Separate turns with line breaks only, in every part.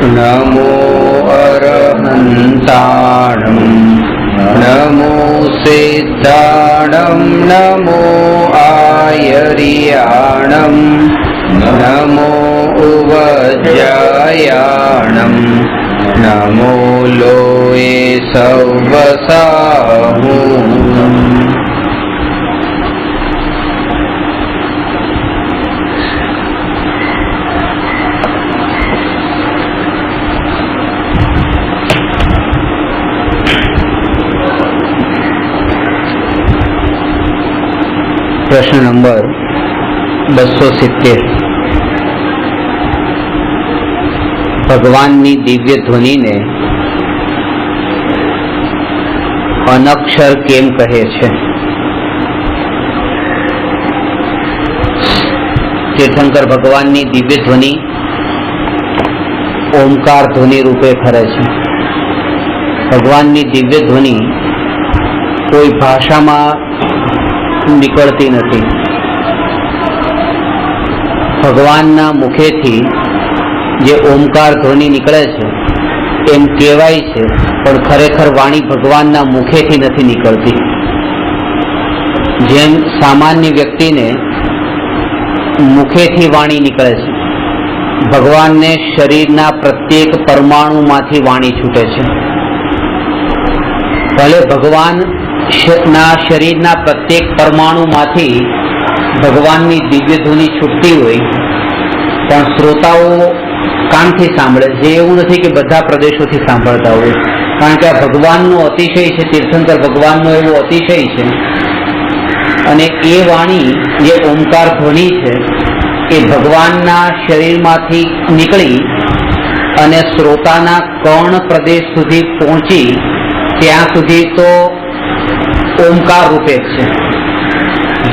नमो अरहन्ताणं नमो सिद्धाणं नमो आयर्याणं नमो उवज्रायाणं नमो लोये सवसाहुं। प्रश्न नंबर 270। ભગવાનની દિવ્ય ધ્વનિને અનક્ષર કેમ કહે છે? તીર્થંકર ભગવાનની દિવ્ય ધ્વનિ ઓમકાર ધ્વનિ રૂપે ખરે છે. ભગવાનની દિવ્ય ધ્વનિ કોઈ ભાષામાં નીકળતી નથી. ભગવાનના મુખેથી જે ઓમકાર ધ્વનિ નીકળે છે એમ કહેવાય છે, પણ ખરેખર વાણી ભગવાનના મુખેથી નથી નીકળતી. જેમ સામાન્ય વ્યક્તિને મુખેથી વાણી નીકળે છે, ભગવાનને શરીરના પ્રત્યેક પરમાણુમાંથી વાણી છૂટે છે. ભલે ભગવાન શરીરના પ્રત્યેક પરમાણુમાંથી ભગવાનની દિવ્ય ધ્વનિ છૂટતી હોય, પણ શ્રોતાઓ કાનથી સાંભળે છે. એવું નથી કે બધા પ્રદેશોથી સાંભળતા હોય, કારણ કે આ ભગવાનનો અતિશય છે. તીર્થંકર ભગવાનનો એવો અતિશય છે. અને એ વાણી જે ઓમકાર ધ્વનિ છે એ ભગવાનના શરીરમાંથી નીકળી અને શ્રોતાના કર્ણ પ્રદેશ સુધી પહોંચી ત્યાં સુધી તો ઓમકાર રૂપે છે.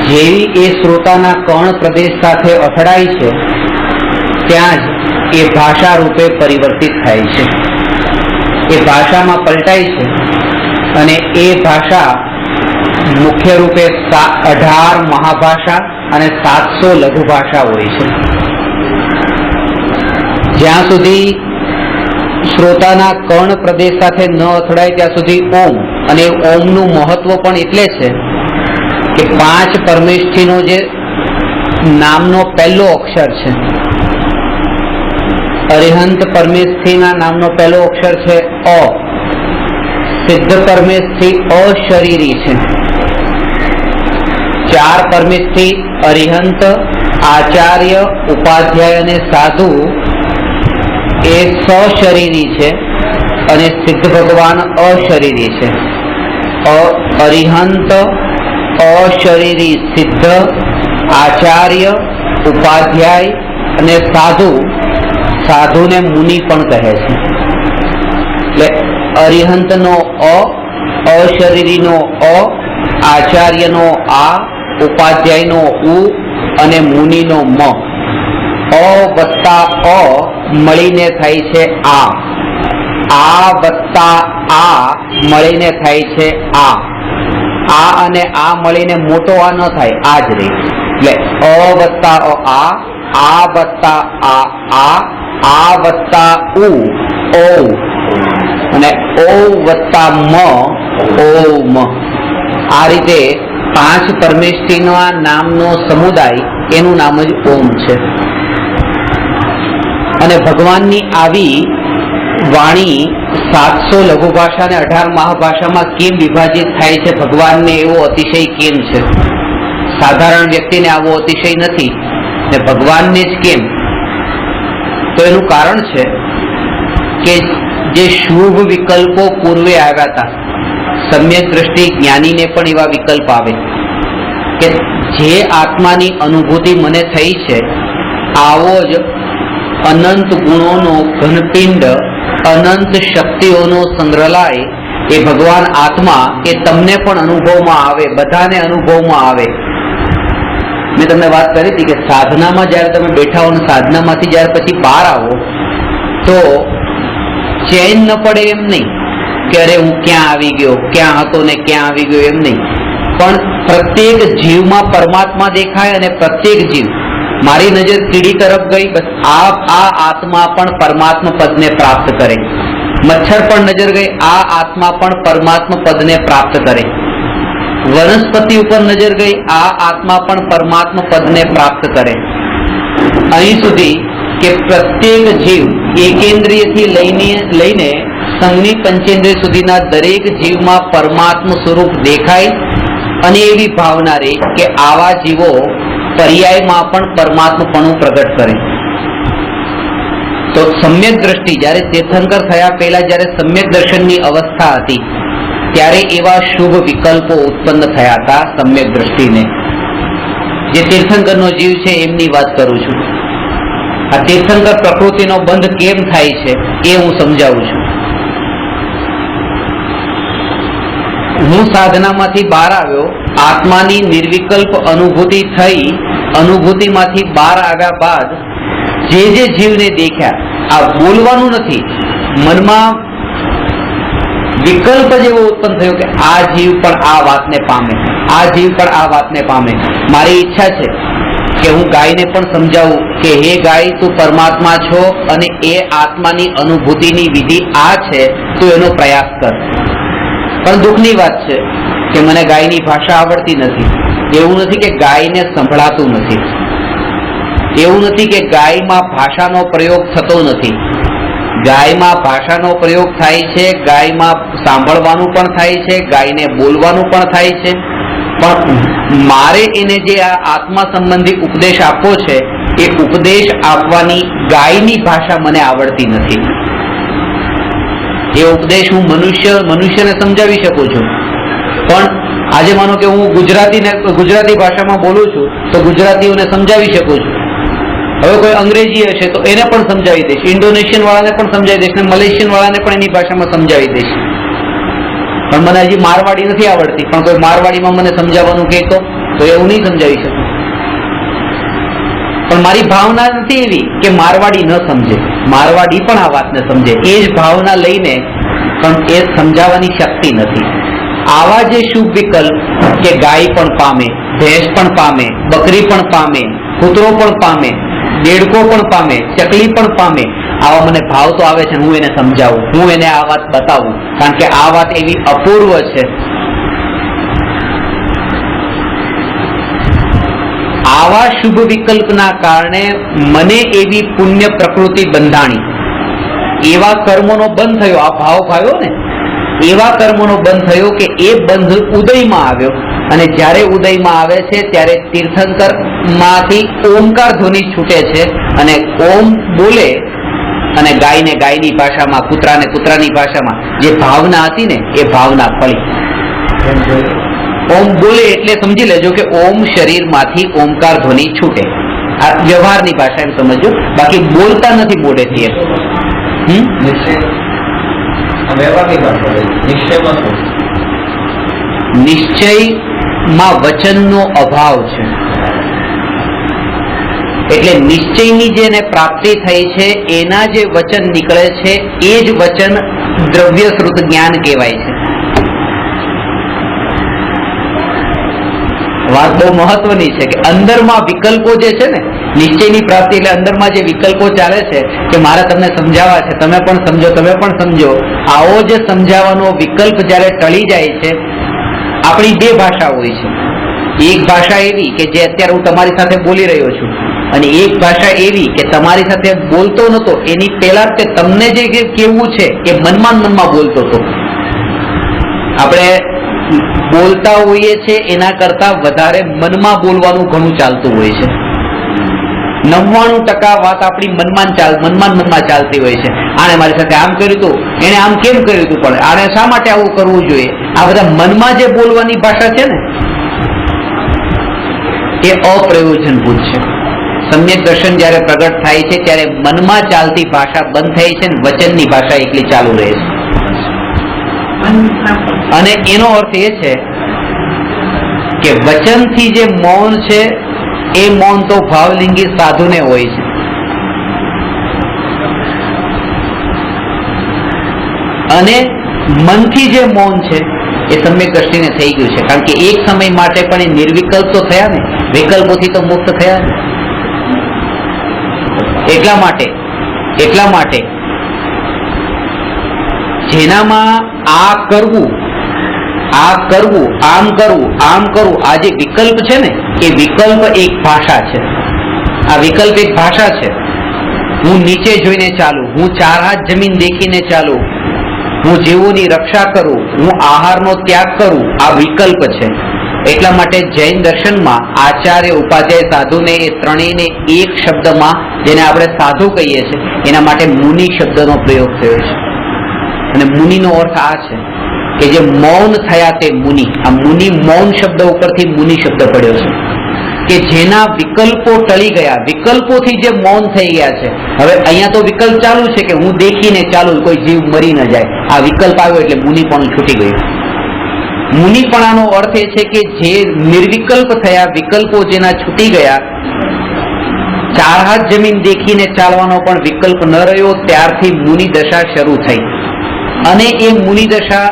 જેવી એ શ્રોતાના કર્ણ પ્રદેશ સાથે અથડાય છે ત્યાં જ એ ભાષા રૂપે પરિવર્તિત થાય છે. એ ભાષામાં પલટાય છે અને એ ભાષા મુખ્ય રૂપે 18 મહાભાષા અને 700 લઘુ ભાષા હોય છે. જ્યાં સુધી શ્રોતાના કર્ણ પ્રદેશ સાથે ન અથડાય ત્યાં સુધી ઓમ, અને ઓમનું મહત્વ પણ એટલે છે કે 5 પરમેષ્ઠીનો જે નામનો પહેલો અક્ષર છે, અરિહંત પરમેષ્ઠીના નામનો પહેલો અક્ષર છે અ. સિદ્ધ પરમેષ્ઠી અશરીરી છે. 4 પરમેષ્ઠી અરિહંત, આચાર્ય, ઉપાધ્યાય અને સાધુ એ સશરીરી છે અને સિદ્ધ ભગવાન અશરીરી છે. અરિહંત, અશરીરી સિદ્ધ, આચાર્ય, ઉપાધ્યાય અને સાધુ, સાધુને મુનિ પણ કહે છે. એટલે અરિહંતનો અ, અશરીરીનો અ, આચાર્યનો આ, ઉપાધ્યાયનો ઉ અને મુનિનો મ. અ વત્તા અ મળીને થાય છે આ. આ વત્તા આ મળીને થાય છે આ. આ અને આ મળીને મોટો આ ન થાય, આ જ રહે. એટલે અ વત્તા આ વત્તા આ વત્તા ઉ ઓ, અને ઓ વત્તા મ ઓમ. આ રીતે 5 પરમેષ્ઠીના નામનો સમુદાય, એનું નામ જ ઓમ છે. અને ભગવાનની આવી વાણી 700 લઘુ ભાષા અને 18 મહાભાષામાં કેમ વિભાજિત થાય છે? ભગવાનને એવો અતિશય કેમ છે? સાધારણ વ્યક્તિને આવો અતિશય નથી, ને ભગવાનને જ કેમ? તો એનું કારણ છે કે જે શુભ વિકલ્પો પૂર્વે આવ્યા હતા, સમ્યક દ્રષ્ટિ જ્ઞાનીને પણ એવા વિકલ્પ આવે કે જે આત્માની અનુભૂતિ મને થઈ છે, આવો જ અનંત ગુણોનો ઘનપિંડ, અનંત શક્તિઓનો સંગ્રહાલય એ ભગવાન આત્મા કે તમને પણ અનુભવમાં આવે, બધાને અનુભવમાં આવે. મેં તમને વાત કરી હતી કે સાધનામાં જયારે તમે બેઠા હો ને સાધનામાંથી જયારે પછી બહાર આવો તો ચેન ન પડે એમ નહીં કે અરે હું ક્યાં આવી ગયો, ક્યાં હતો ને ક્યાં આવી ગયો, એમ નહીં. પણ પ્રત્યેક જીવમાં પરમાત્મા દેખાય અને પ્રત્યેક જીવ મારી નજર કીડી તરફ ગઈ, બસ આ આત્મા પણ પરમાત્મા પદને પ્રાપ્ત કરે. મચ્છર પર નજર ગઈ, આ આત્મા પણ પરમાત્મા પદને પ્રાપ્ત કરે. વનસ્પતિ ઉપર નજર ગઈ, આ આત્મા પણ પરમાત્મા પદને પ્રાપ્ત કરે. અહીં સુધી કે પ્રત્યેક જીવ એકેન્દ્રિયથી લઈને સંઘની પંચેન્દ્રિય સુધીના દરેક જીવમાં પરમાત્મા સ્વરૂપ દેખાય અને એવી ભાવના રહે કે આવા જીવો પર્યાયમાં પણ પરમાત્માપણું પ્રગટ કરે. તો સમ્યક દ્રષ્ટિ જ્યારે તીર્થંકર થયા પહેલા જ્યારે સમ્યક દર્શનની અવસ્થા હતી ત્યારે એવા શુભ વિકલ્પો ઉત્પન્ન થયા હતા. સમ્યક દ્રષ્ટિને જે તીર્થંકરનો જીવ છે એમની વાત કરું છું. આ તીર્થંકર પ્રકૃતિનો બંધ કેમ થાય છે એ હું સમજાવું છું. હું સાધનામાંથી બહાર આવ્યો, આત્માની નિર્વિકલ્પ અનુભૂતિ થઈ. અનુભૂતિમાંથી બહાર આવ્યા બાદ જે જીવને દેખ્યા, આ બોલવાનું નથી, મનમાં વિકલ્પ જેવો ઉત્પન્ન થયો કે આ જીવ પણ આ વાતને પામે, આ જીવ પણ આ વાતને પામે. મારી ઈચ્છા છે કે હું ગાયને પણ સમજાવું કે હે ગાય, તું પરમાત્મા છો અને એ આત્માની અનુભૂતિની વિધિ આ છે, તું એનો પ્રયાસ કર. પણ દુઃખની વાત છે કે મને ગાયની ભાષા આવડતી નથી. એવું નથી કે ગાયને સંભળાતું નથી, એવું નથી કે ગાયમાં ભાષાનો પ્રયોગ થતો નથી. ગાયમાં ભાષાનો પ્રયોગ થાય છે, ગાયમાં સાંભળવાનું પણ થાય છે, ગાયને બોલવાનું પણ થાય છે. પણ મારે એને જે આ આત્મા સંબંધી ઉપદેશ આપવો છે એ ઉપદેશ આપવાની ગાયની ભાષા મને આવડતી નથી. એ ઉપદેશ હું મનુષ્યને સમજાવી શકું છું, પણ આજે માનો કે હું ગુજરાતી ભાષામાં બોલું છું તો ગુજરાતીઓને સમજાવી શકું છું. હવે કોઈ અંગ્રેજી હશે તો એને પણ સમજાવી દઈશ, ઇન્ડોનેશિયન વાળાને પણ સમજાવી દઈશ, મલેશિયન વાળાને પણ એની ભાષામાં સમજાવી દઈશ. પણ મને હજી મારવાડી નથી આવડતી, પણ કોઈ મારવાડીમાં મને સમજાવવાનું કહેતો તો એવું નહીં સમજાવી શકું. પણ મારી ભાવના નથી એવી કે મારવાડી ન સમજે, મારવાડી પણ આ વાતને સમજે. એ જ ભાવના લઈને પણ એ સમજાવવાની શક્તિ નથી. આવા જે શુભ વિકલ્પ કે ગાય પણ પામે, ભેંસ પણ પામે, બકરી પણ પામે, કૂતરો પણ પામે, દેડકો પણ પામે, ચકલી પણ પામે, આવા મને ભાવ તો આવે છે. હું એને સમજાવું, હું એને આ વાત બતાવું, કારણ કે આ વાત એવી અપૂર્વ છે. આવા શુભ વિકલ્પના કારણે મને એવી પુણ્ય પ્રકૃતિ બંધાણી, એવા કર્મોનો બંધ થયો. આ ભાવ ભાવ્યો ને, એવા કર્મોનો બંધ થયો કે એ બંધ ઉદયમાં આવ્યો. અને જ્યારે ઉદયમાં આવે છે ત્યારે તીર્થંકર માંથી ઓમકાર ધ્વનિ છૂટે છે અને ઓમ બોલે અને ગાયને ગાયની ભાષામાં, કૂતરાને કૂતરાની ભાષામાં જે ભાવના હતી ને એ ભાવના ફળી. ઓમ બોલે એટલે સમજી લેજો કે ઓમ શરીરમાંથી ઓમકાર ધ્વનિ છૂટે. આ વ્યવહારની ભાષા એમ સમજો, બાકી બોલતા નથી મોઢેથી. નિશ્ચયમાં વચનનો અભાવ છે, એટલે નિશ્ચયની જેને પ્રાપ્તિ થઈ છે એના જે વચન નીકળે છે એ જ વચન દ્રવ્ય શ્રુત જ્ઞાન કહેવાય છે. વાત બહુ મહત્વની છે કે અંદરમાં વિકલ્પો જે છે ને, નિશ્ચયની પ્રાપ્તિ એટલે અંદરમાં જે વિકલ્પો ચાલે છે કે મારે તમને સમજાવવા છે, તમે પણ સમજો, તમે પણ સમજો, આવો જે સમજાવવાનો વિકલ્પ જ્યારે ટળી જાય છે. આપણી બે ભાષા હોય છે, એક ભાષા એવી કે જે અત્યારે હું તમારી સાથે બોલી રહ્યો છું, અને એક ભાષા એવી કે તમારી સાથે બોલતો નતો, એની પહેલા કે તમને જે કેવું છે એ મનમાં બોલતો હતો. આપણે બોલતા હોઈએ છીએ એના કરતા વધારે મનમાં બોલવાનું ઘણું ચાલતું હોય છે. 99% વાત આપણી મનમાં ચાલતી હોય છે. આને મારી સાથે આમ કર્યું હતું, એને આમ કેમ કર્યું હતું, પણ આને શા માટે આવું કરવું જોઈએ, આ બધા મનમાં જે બોલવાની ભાષા છે ને એ અપ્રયોજનભૂત છે. સમ્યક દર્શન જ્યારે પ્રગટ થાય છે ત્યારે મનમાં ચાલતી ભાષા બંધ થઈ છે ને વચનની ભાષા એકલી ચાલુ રહે છે. અને એનો અર્થ એ છે કે વચનથી જે મૌન છે એ મૌન તો ભાવલિંગી સાધુને હોય છે. અને મનથી જે મૌન છે એ સમ્યક દ્રષ્ટિને થઈ ગયું છે, કારણ કે એક સમય માટે પણ એ નિર્વિકલ્પ તો થયા ને, વિકલ્પોથી તો મુક્ત થયા ને. એટલા માટે જેનામાં આ કરવું, આમ કરવું, આ જે વિકલ્પ છે ને, એ વિકલ્પ એક ભાષા છે. આ વિકલ્પ એક ભાષા છે. હું નીચે જોઈને ચાલું, હું 4 હાથ જમીન દેખીને ચાલું, હું જીવોની રક્ષા કરું, હું આહારનો ત્યાગ કરું, આ વિકલ્પ છે. એટલા માટે જૈન દર્શનમાં આચાર્ય, ઉપાધ્યાય, સાધુને એ ત્રણેયને એક શબ્દમાં, જેને આપણે સાધુ કહીએ છીએ, એના માટે મુનિ શબ્દનો પ્રયોગ થયો છે. અને મુનિનો અર્થ આ છે કે જે મૌન થયા તે મુનિ. આ મુનિ મૌન શબ્દ ઉપરથી મુનિ શબ્દ પડ્યો છે, કે જેના વિકલ્પો ટળી ગયા, વિકલ્પોથી જે મૌન થઈ ગયા છે. હવે અહીંયા તો વિકલ્પ ચાલુ છે કે હું દેખીને ચાલુ, કોઈ જીવ મરી ન જાય. આ વિકલ્પ આવ્યો એટલે મુનિપણું છૂટી ગયું. મુનિપણાનો અર્થ એ છે કે જે નિર્વિકલ્પ થયા, વિકલ્પો જેના છૂટી ગયા, 4 હાથ જમીન દેખીને ચાલવાનો પણ વિકલ્પ ન રહ્યો, ત્યારથી મુનિ દશા શરૂ થઈ. અને એ મુનિ દશા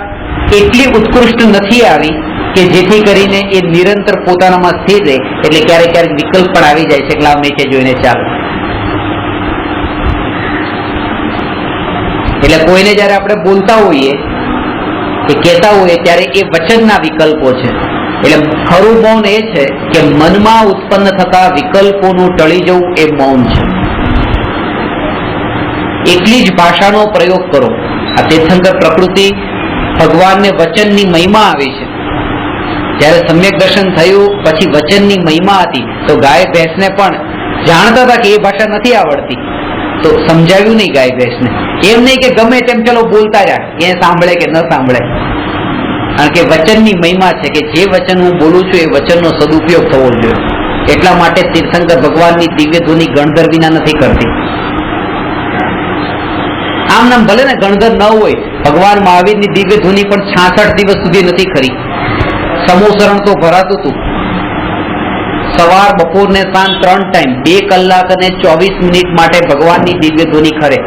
એટલી ઉત્કૃષ્ટ નથી આવી કે જેથી કરીને એ નિરંતર પોતાનામાં સ્થિર રહે. એટલે ક્યારેક ક્યારેક વિકલ્પ પણ આવી જાય છે, એટલે નીચે જોઈને ચાલો. એટલે કોઈને જયારે આપણે બોલતા હોઈએ કે કહેતા હોઈએ ત્યારે એ વચનના વિકલ્પો છે. એટલે ખરું મૌન એ છે કે મનમાં ઉત્પન્ન થતા વિકલ્પોનું ટળી જવું એ મૌન છે. એટલી જ ભાષાનો પ્રયોગ કરો. આ તીર્થંકર પ્રકૃતિ ભગવાનને વચનની મહિમા આવી છે. જયારે સમ્યક દર્શન થયું પછી વચનની મહિમા હતી, તો ગાય ભેંસને પણ જાણતા હતા કે એ ભાષા નથી આવડતી, તો સમજાવ્યું નહીં ગાય ભેંસને. એમ નહીં કે ગમે તેમ ચલો બોલતા રહ્યા, એ સાંભળે કે ન સાંભળે. કારણ કે વચનની મહિમા છે કે જે વચન હું બોલું છું એ વચનનો સદુપયોગ થવો જોઈએ. એટલા માટે તીર્થંકર ભગવાનની દિવ્ય ધ્વનિ ગણધર વિના નથી કરતી. આમ નામ ભલે ને ગણધર ન હોય, ભગવાન મહાવીરની દિવ્ય ધ્વનિ પણ 66 દિવસ સુધી નથી ખરી. સમોસરણ તો ભરાતું હતું. સવાર, બપોર ને સાંજ 3 ટાઈમ 2 કલાક અને 24 મિનિટ માટે ભગવાનની દિવ્ય ધ્વનિ ખરે.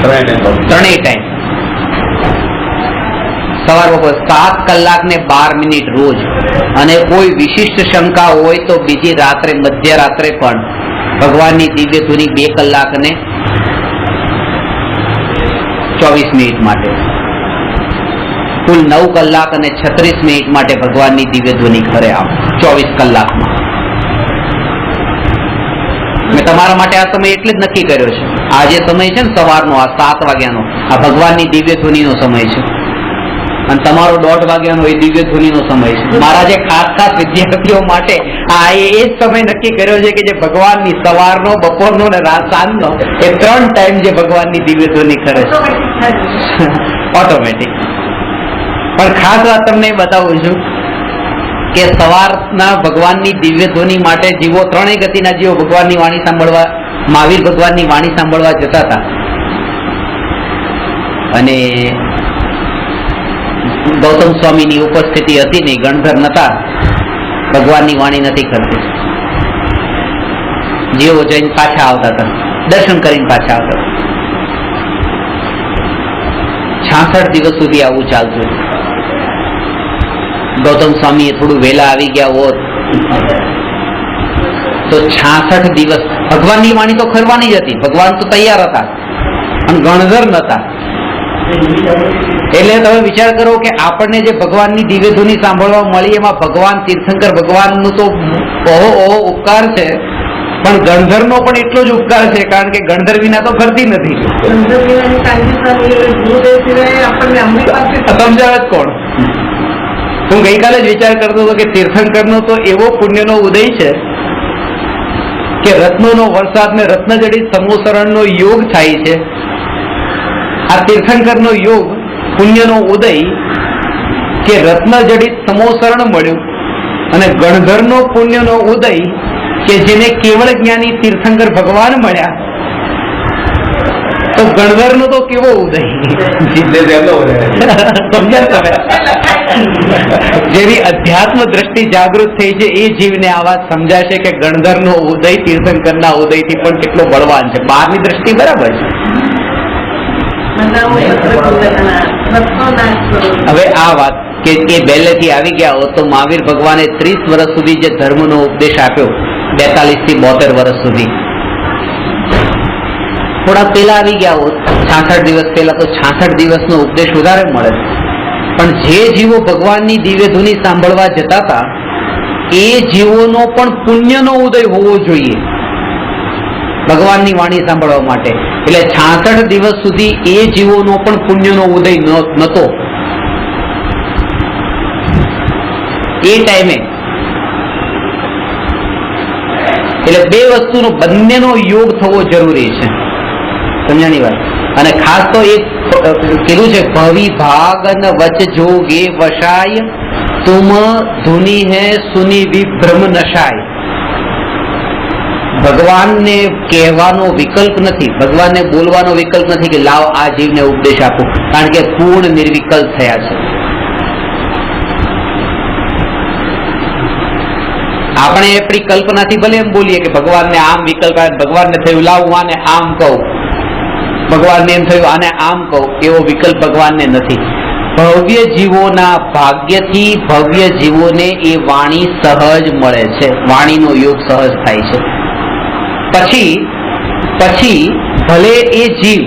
3 ટાઈમ સવાર બપોર 7 કલાક ને 12 મિનિટ રોજ. અને કોઈ વિશિષ્ટ શંકા હોય તો બીજી રાત્રે, મધ્યરાત્રે પણ ભગવાનની દિવ્ય ધ્વનિ 2 કલાક અને 24 મિનિટ માટે. કુલ 9 કલાક અને 36 મિનિટ માટે ભગવાનની દિવ્ય ધ્વનિ ખરે. આમ 24 કલાકમાં મેં તમારા માટે આ સમય એટલે જ નક્કી કર્યો છે. આ જે સમય છે ને સવારનો, આ 7 વાગ્યાનો, આ ભગવાનની દિવ્ય ધ્વનિનો સમય છે. અને તમારો 1:30 વાગ્યાનો એ દિવ્ય ધ્વનિનો સમય છે. મારા જે ખાસ વિદ્યાર્થીઓ માટે આ એ જ સમય નક્કી કર્યો છે કે જે ભગવાનની સવારનો, બપોરનો અને સાંજનો એ 3 ટાઈમ જે ભગવાનની દિવ્ય ધ્વનિ કરે છે ઓટોમેટિક. પણ ખાસ વાત તમને બતાવું છું કે સવારના ભગવાનની દિવ્ય ધ્વનિ માટે જીવો, 3 ગતિના જીવો ભગવાનની વાણી સાંભળવા, મહાવીર ભગવાનની વાણી સાંભળવા જતા હતા. અને ગૌતમ સ્વામીની ઉપસ્થિતિ હતી નહીં, ગણધર નતા, ભગવાનની વાણી નથી કરતી. જીવો જઈને પાછા આવતા હતા, દર્શન કરીને પાછા આવતા હતા. 66 દિવસ સુધી આવું ચાલતું. ગૌતમ સ્વામી થોડું વહેલા આવી ગયા હોત તો 66 દિવસ ભગવાનની વાણી તો ખરવાની જ હતી. ભગવાન તો તૈયાર હતા અને ગણધર નતા. એટલે તમે વિચાર કરો કે આપણને જે ભગવાનની દિવ્ય ધ્વનિ સાંભળવા મળી, એમાં ભગવાન તીર્થંકર ભગવાનનું તો ઓહો ઉપકાર છે, પણ ગણધરનો પણ એટલો જ ઉપકાર છે, કારણ કે ગણધર વિના તો કરતી નથી. સમજાવે જ કોણ? હું ગઈકાલે જ વિચાર કરતો હતો કે તીર્થંકરનો તો એવો પુણ્યનો ઉદય છે કે રત્નોનો વરસાદ ને રત્નજડિત સમોસરણનો યોગ થાય છે. આ તીર્થંકરનો યોગ, પુણ્યનો ઉદય કે રત્નજડિત સમોસરણ મળ્યું, અને ગણધરનો પુણ્યનો ઉદય કે જેને કેવળ જ્ઞાની તીર્થંકર ભગવાન મળ્યા. તો ગણધરનો તો કેવો ઉદય! જેની અધ્યાત્મ દ્રષ્ટિ જાગૃત થઈ છે એ જીવને આ વાત સમજાશે કે ગણધરનો ઉદય તીર્થંકરના ઉદયથી પણ કેટલો બળવાન છે. બહારની દ્રષ્ટિ બરાબર છે. હવે આ વાત કે પહેલેથી આવી ગયા હોત તો મહાવીર ભગવાને 30 વર્ષ સુધી જે ધર્મનો ઉપદેશ આપ્યો 42 થી 72 વર્ષ સુધી. થોડા પહેલા આવી ગયા હોત 66 દિવસ પહેલા તો 66 દિવસનો ઉપદેશ વધારે મળે. પણ જે જીવો ભગવાનની દિવ્ય ધૂની સાંભળવા જતા હતા એ જીવોનો પણ પુણ્યનો ઉદય હોવો જોઈએ ભગવાનની વાણી સાંભળવા માટે. એટલે 66 દિવસ સુધી એ જીવોનો પણ પુણ્યનો ઉદય નહોતો. એ ટાઈમે એટલે બે વસ્તુનો બંનેનો યોગ થવો જરૂરી છે. સમજાણી વાત. અને ખાસ તો એક કીધું છે ભવિ ભાગ ન વચ જોગે વશાય તુમ ધુની હે સુની વિભ્રમ નશાય. ભગવાનને કહેવાનો વિકલ્પ નથી, ભગવાનને બોલવાનો વિકલ્પ નથી કે લાવ આ જીવને ઉપદેશ આપો, કારણ કે પૂર્ણ નિર્વિકલ્પ થયા છે. આપણે આપણી કલ્પનાથી ભલે એમ બોલીએ કે ભગવાનને આમ વિકલ્પ આવે, ભગવાનને થયું લાવ હું આને આમ કહું, ભગવાનને એમ થયું આને આમ કહું, એવો વિકલ્પ ભગવાનને નથી. ભવ્ય જીવોના ભાગ્યથી ભવ્ય જીવોને એ વાણી સહજ મળે છે, વાણીનો યોગ સહજ થાય છે. પછી ભલે એ જીવ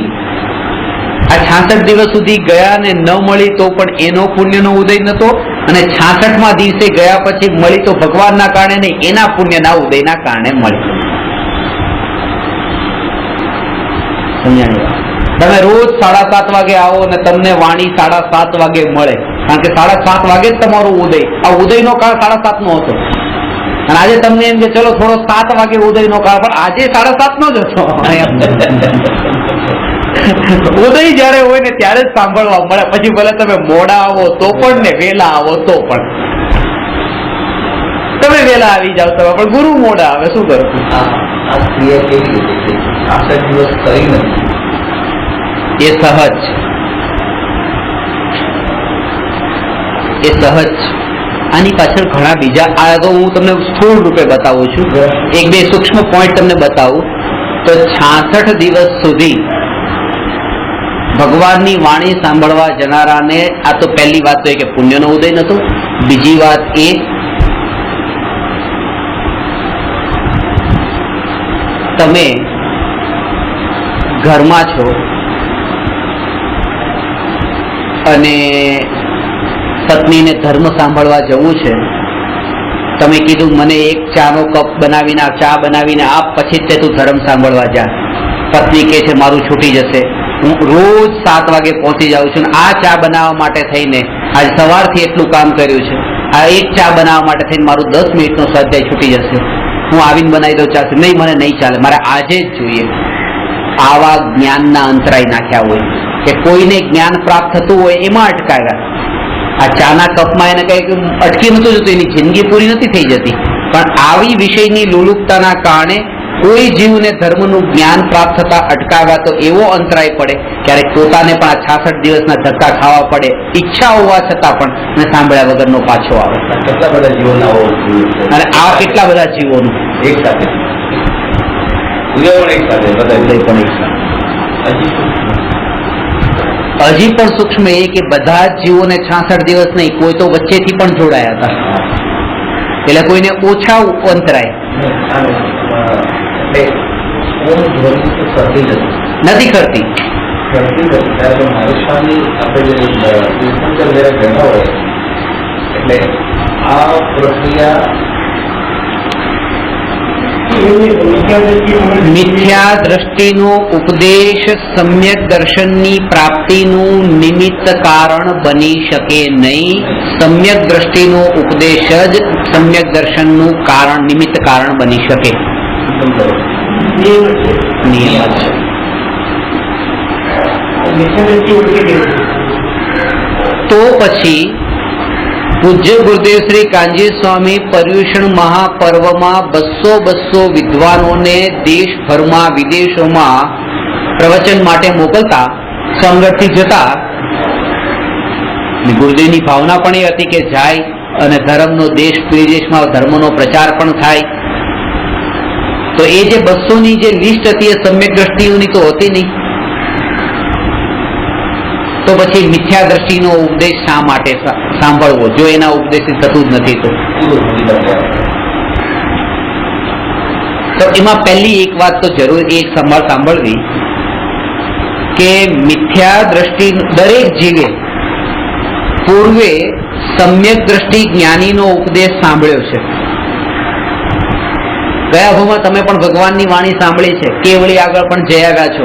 આ 66 દિવસ સુધી ગયા ને ન મળી તો પણ એનો પુણ્યનો ઉદય નતો, અને 66મા દિવસે ગયા પછી મળી તો ભગવાનના કારણે નહીં, એના પુણ્યના ઉદયના કારણે મળી. સમજાણી? તમે રોજ 7:30 વાગે આવો ને તમને વાણી 7:30 વાગે મળે, કારણ કે 7:30 વાગે જ તમારો ઉદય, આ ઉદયનો કાળ 7:30 નો હતો. અને આજે તમને એમ કે ચલો થોડો 7 વાગે ઉદયનો કાળ, પણ આજે 7:30 નો જ હતો. ઉદય જયારે હોય ને ત્યારે જ સાંભળવા મળે. પછી ભલે તમે મોડા આવો તો પણ ને વેલા આવો તો પણ. તમે વેલા આવી જાવ તમે, પણ ગુરુ મોડા આવે, શું કરું?
આ ક્રિયા કેવી રીતે 66 દિવસ કરી નથી?
એ સહજ, એ સહજ. આની પાછળ ઘણા બીજા, આ તો હું તમને સ્થૂળ રૂપે બતાવું છું, એક બે સૂક્ષ્મ પોઈન્ટ તમને બતાવું તો 66 દિવસ સુધી ભગવાનની વાણી સાંભળવા જનારાને આ તો પહેલી વાત તો એ કે પુણ્યનો ઉદય નતો. બીજી વાત એ તમે ઘરમાં છો અને પત્નીને ધર્મ સાંભળવા જવું છે, તમે કીધું મને એક ચાનો કપ બનાવીને ચા બનાવીને આપ, પછી જ તે તું ધર્મ સાંભળવા જા. પત્ની કહે છે મારું છૂટી જશે, હું રોજ 7 વાગે પહોંચી જાઉં છું, આ ચા બનાવવા માટે થઈને આજ સવારથી એટલું કામ કર્યું છે, આ એક ચા બનાવવા માટે થઈને મારું 10 મિનિટનો સ્વાધ્યાય છૂટી જશે, હું આવીને બનાવી દઉં ચાલશે? નહીં, મને નહીં ચાલે, મારે આજે જ જોઈએ. આવા જ્ઞાનના અંતરાય નાખ્યા હોય કે કોઈને જ્ઞાન પ્રાપ્ત થતું હોય એમાં અટકાવ્યા. આ ચાના કપમાં એને કઈ અટકી નતું જતું, એની જિંદગી પૂરી નથી થઈ જતી. પણ આવી વિષયની લોલુપતાના કારણે કોઈ જીવને ધર્મનું જ્ઞાન પ્રાપ્ત થતા અટકાવ્યા તો એવો અંતરાય પડે, ક્યારેક પોતાને પણ આ 66 દિવસના ધક્કા ખાવા પડે, ઈચ્છા હોવા છતાં પણ, અને સાંભળ્યા વગરનો પાછો આવે.
કેટલા બધા જીવોના,
અને આ કેટલા બધા જીવોનું
એક સાથે ઉદય પણ એક સાથે, બધા ઉદય પણ એક સાથે.
હજી પણ સૂક્ષ્મ એ કે બધા જ જીવોને 66 દિવસ નહીં, કોઈ તો વચ્ચેથી પણ જોડાયા હતા, એટલે કોઈને ઓછા અંતરાય નથી કરતી.
એટલે આ પ્રક્રિયા
મિથ્યા દ્રષ્ટિનો ઉપદેશ સમ્યક દર્શનની પ્રાપ્તિનું નિમિત્ત કારણ બની શકે નહીં. સમ્યક દ્રષ્ટિનો ઉપદેશ જ સમ્યક દર્શનનું કારણ, નિમિત્ત કારણ બની શકે. નિયમ છે. તો પછી પૂજ્ય ગુરુદેવ શ્રી કાનજી સ્વામી પર્યુષણ મહાપર્વમાં 200 વિદ્વાનોને દેશભરમાં વિદેશોમાં પ્રવચન માટે મોકલતા, સંગતથી જતા. ગુરુદેવની ભાવના પણ એ હતી કે જાય અને ધર્મનો દેશ વિદેશમાં ધર્મનો પ્રચાર પણ થાય. તો એ જે 200ની જે લિસ્ટ હતી એ સમ્યક દ્રષ્ટિઓની તો હતી નહીં. તો પછી મિથ્યા દ્રષ્ટિનો ઉપદેશ શા માટે સાંભળવો, જો એના ઉપદેશથી થતું જ નથી તો? તો એમાં પહેલી એક વાત તો જરૂર એક સાંભળવી કે મિથ્યા દ્રષ્ટિ દરેક જીવે પૂર્વે સમ્યક દ્રષ્ટિ જ્ઞાનીનો ઉપદેશ સાંભળ્યો છે. ગયા ભાવમાં તમે પણ ભગવાનની વાણી સાંભળી છે, કેવળી આગળ પણ જઈ આવ્યા છો,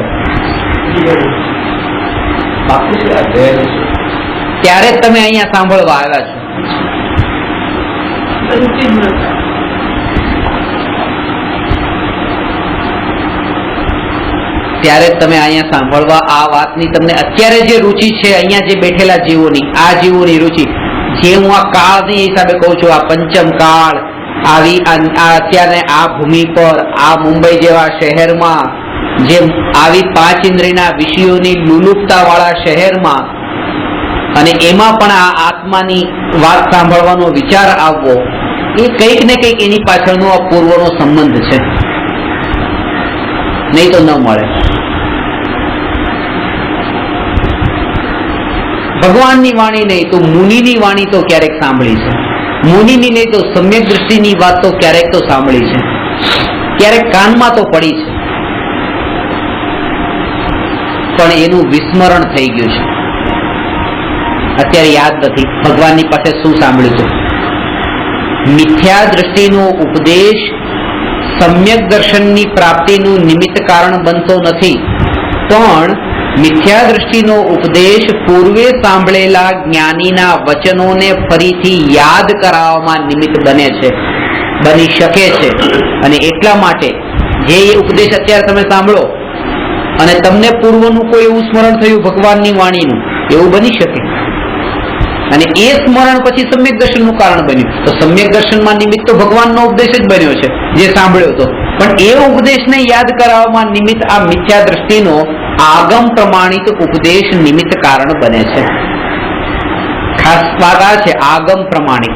ત્યારે જ તમે અહીંયા સાંભળવા આવ્યા છો. ત્યારે જ તમે અહીંયા સાંભળવા આ વાતની તમને અત્યારે જે રુચિ છે અહીંયા જે બેઠેલા જીવોની, આ જીવોની રુચિ, જે હું આ કાળની હિસાબે કહું છું, આ પંચમ કાળ આવી અત્યારે આ ભૂમિ પર આ મુંબઈ જેવા શહેરમાં જે આવી 5 ઇન્દ્રિયના વિષયોની લુલુપતા વાળા શહેરમાં અને એમાં પણ આ આત્માની વાત સાંભળવાનો વિચાર આવવો, એ કંઈક ને કંઈક એની પાછળનો આ પૂર્વનો સંબંધ છે, નહીં તો ન મળે. ભગવાનની વાણી નહીં તો મુનિની વાણી તો ક્યારેક સાંભળી છે, મુનિની નહીં તો સમ્યક દ્રષ્ટિની વાત તો ક્યારેક તો સાંભળી છે, ક્યારેક કાનમાં તો પડી છે, પણ એનું વિસ્મરણ થઈ ગયું છે. અત્યારે યાદ નથી ભગવાનની પાસે શું સાંભળ્યું હતું. મિથ્યા દ્રષ્ટિનો ઉપદેશ સમ્યક દર્શનની પ્રાપ્તિનું નિમિત્ત કારણ બનતો નથી, પણ મિથ્યા દ્રષ્ટિનો ઉપદેશ પૂર્વે સાંભળેલા જ્ઞાનીના વચનોને ફરીથી યાદ કરાવવામાં નિમિત્ત બને છે, બની શકે છે. અને એટલા માટે જે ઉપદેશ અત્યારે તમે સાંભળો અને તમને પૂર્વનું કોઈ એવું સ્મરણ થયું ભગવાનની વાણીનું, એવું બની શકે, અને એ સ્મરણ પછી સમ્યક દર્શનનું કારણ બન્યું, તો સમ્યક દર્શનમાં નિમિત્ત તો ભગવાનનો ઉપદેશ જ બન્યો છે જે સાંભળ્યો હતો, પણ એ ઉપદેશને યાદ કરાવવામાં નિમિત્ત આ મિથ્યા દ્રષ્ટિનો આગમ પ્રમાણિત ઉપદેશ નિમિત્ત કારણ બને છે. ખાસ વાત આ છે, આગમ પ્રમાણિત,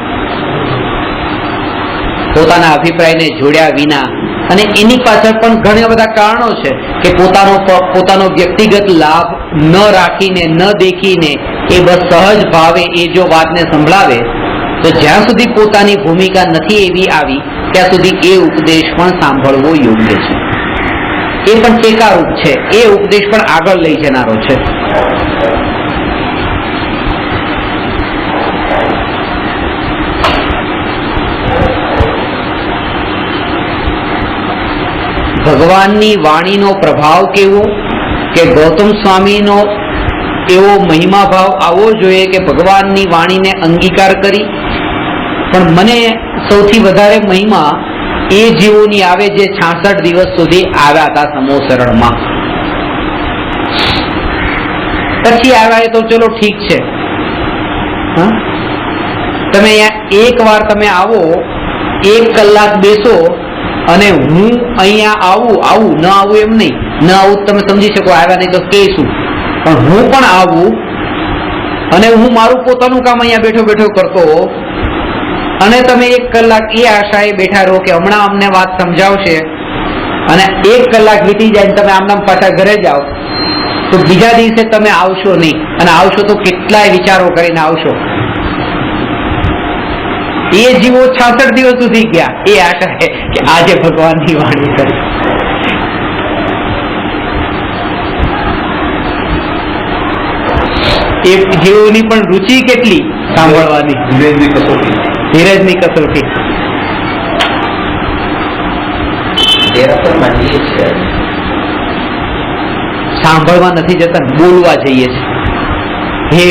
પોતાના અભિપ્રાયને જોડ્યા વિના. અને એની પાછળ પણ ઘણા બધા કારણો છે કે પોતાનો વ્યક્તિગત લાભ ન રાખીને, ન દેખીને એ બસ સહજ ભાવે એ જો વાતને સંભળાવે, તો જ્યાં સુધી પોતાની ભૂમિકા નથી એવી આવી ત્યાં સુધી એ ઉપદેશ પણ સાંભળવો યોગ્ય છે. એ પણ ટેકારૂપ છે, એ ઉપદેશ પણ આગળ લઈ જનારો છે. ભગવાનની વાણીનો પ્રભાવ કેવો, કે ગૌતમ સ્વામીનો એવો મહિમા ભાવ આવવો જોઈએ કે ભગવાનની વાણીને અંગીકાર કરી. પણ મને સૌથી વધારે મહિમા એ જીવોની આવે જે 66 દિવસ સુધી આવ્યા હતા સમોસરણમાં. પછી આવ્યા તો ચલો ઠીક છે, તમે અહીંયા એક વાર તમે આવો, 1 કલાક બેસો અને હું અહીંયા આવું ન આવું એમ નહીં, ન આવું તમે સમજી શકો, આવ્યા નહીં તો કહીશું, પણ હું પણ આવું અને હું મારું પોતાનું કામ અહીંયા બેઠો બેઠો કરતો, અને તમે 1 કલાક એ આશાએ બેઠા રહો કે હમણાં અમને વાત સમજાવશે, અને 1 કલાક વીતી જાય તમે આમનામ પાછા ઘરે જાઓ, તો બીજા દિવસે તમે આવશો નહીં, અને આવશો તો કેટલાય વિચારો કરીને આવશો. એ જીવો 66 દિવસ સુધી ગયા એ આશા કે આજે ભગવાનની વાણી કરી. એ જીવોની પણ રુચિ કેટલી સાંભળવાની, ધીરજની કસોટી. સાંભળવા નથી જતા, બોલવા જઈએ છે. હે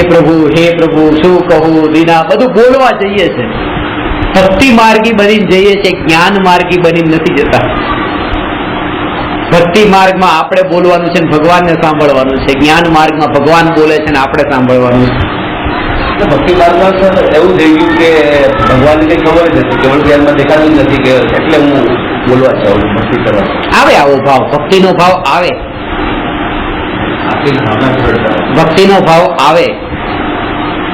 પ્રભુ શું કહું દીના, બધું બોલવા જઈએ છે. ભક્તિ માર્ગી બનીને જઈએ છે, જ્ઞાન માર્ગી બનીને નથી જતા. ભક્તિ માર્ગમાં આપણે બોલવાનું છે, ભગવાનને સાંભળવાનું છે. જ્ઞાન માર્ગમાં ભગવાન બોલે છે ને આપણે સાંભળવાનું છે.
ભક્તિ માર્ગમાં એવું થઈ ગયું કે ભગવાનને કઈ ખબર જ નથી, કેવળ જ્ઞાનમાં દેખાતું જ નથી, કે એટલે હું બોલવા ચાહું, ભક્તિ કરવા
આવે. આવો ભાવ, ભક્તિનો ભાવ આવે, ભક્તિનો ભાવ આવે,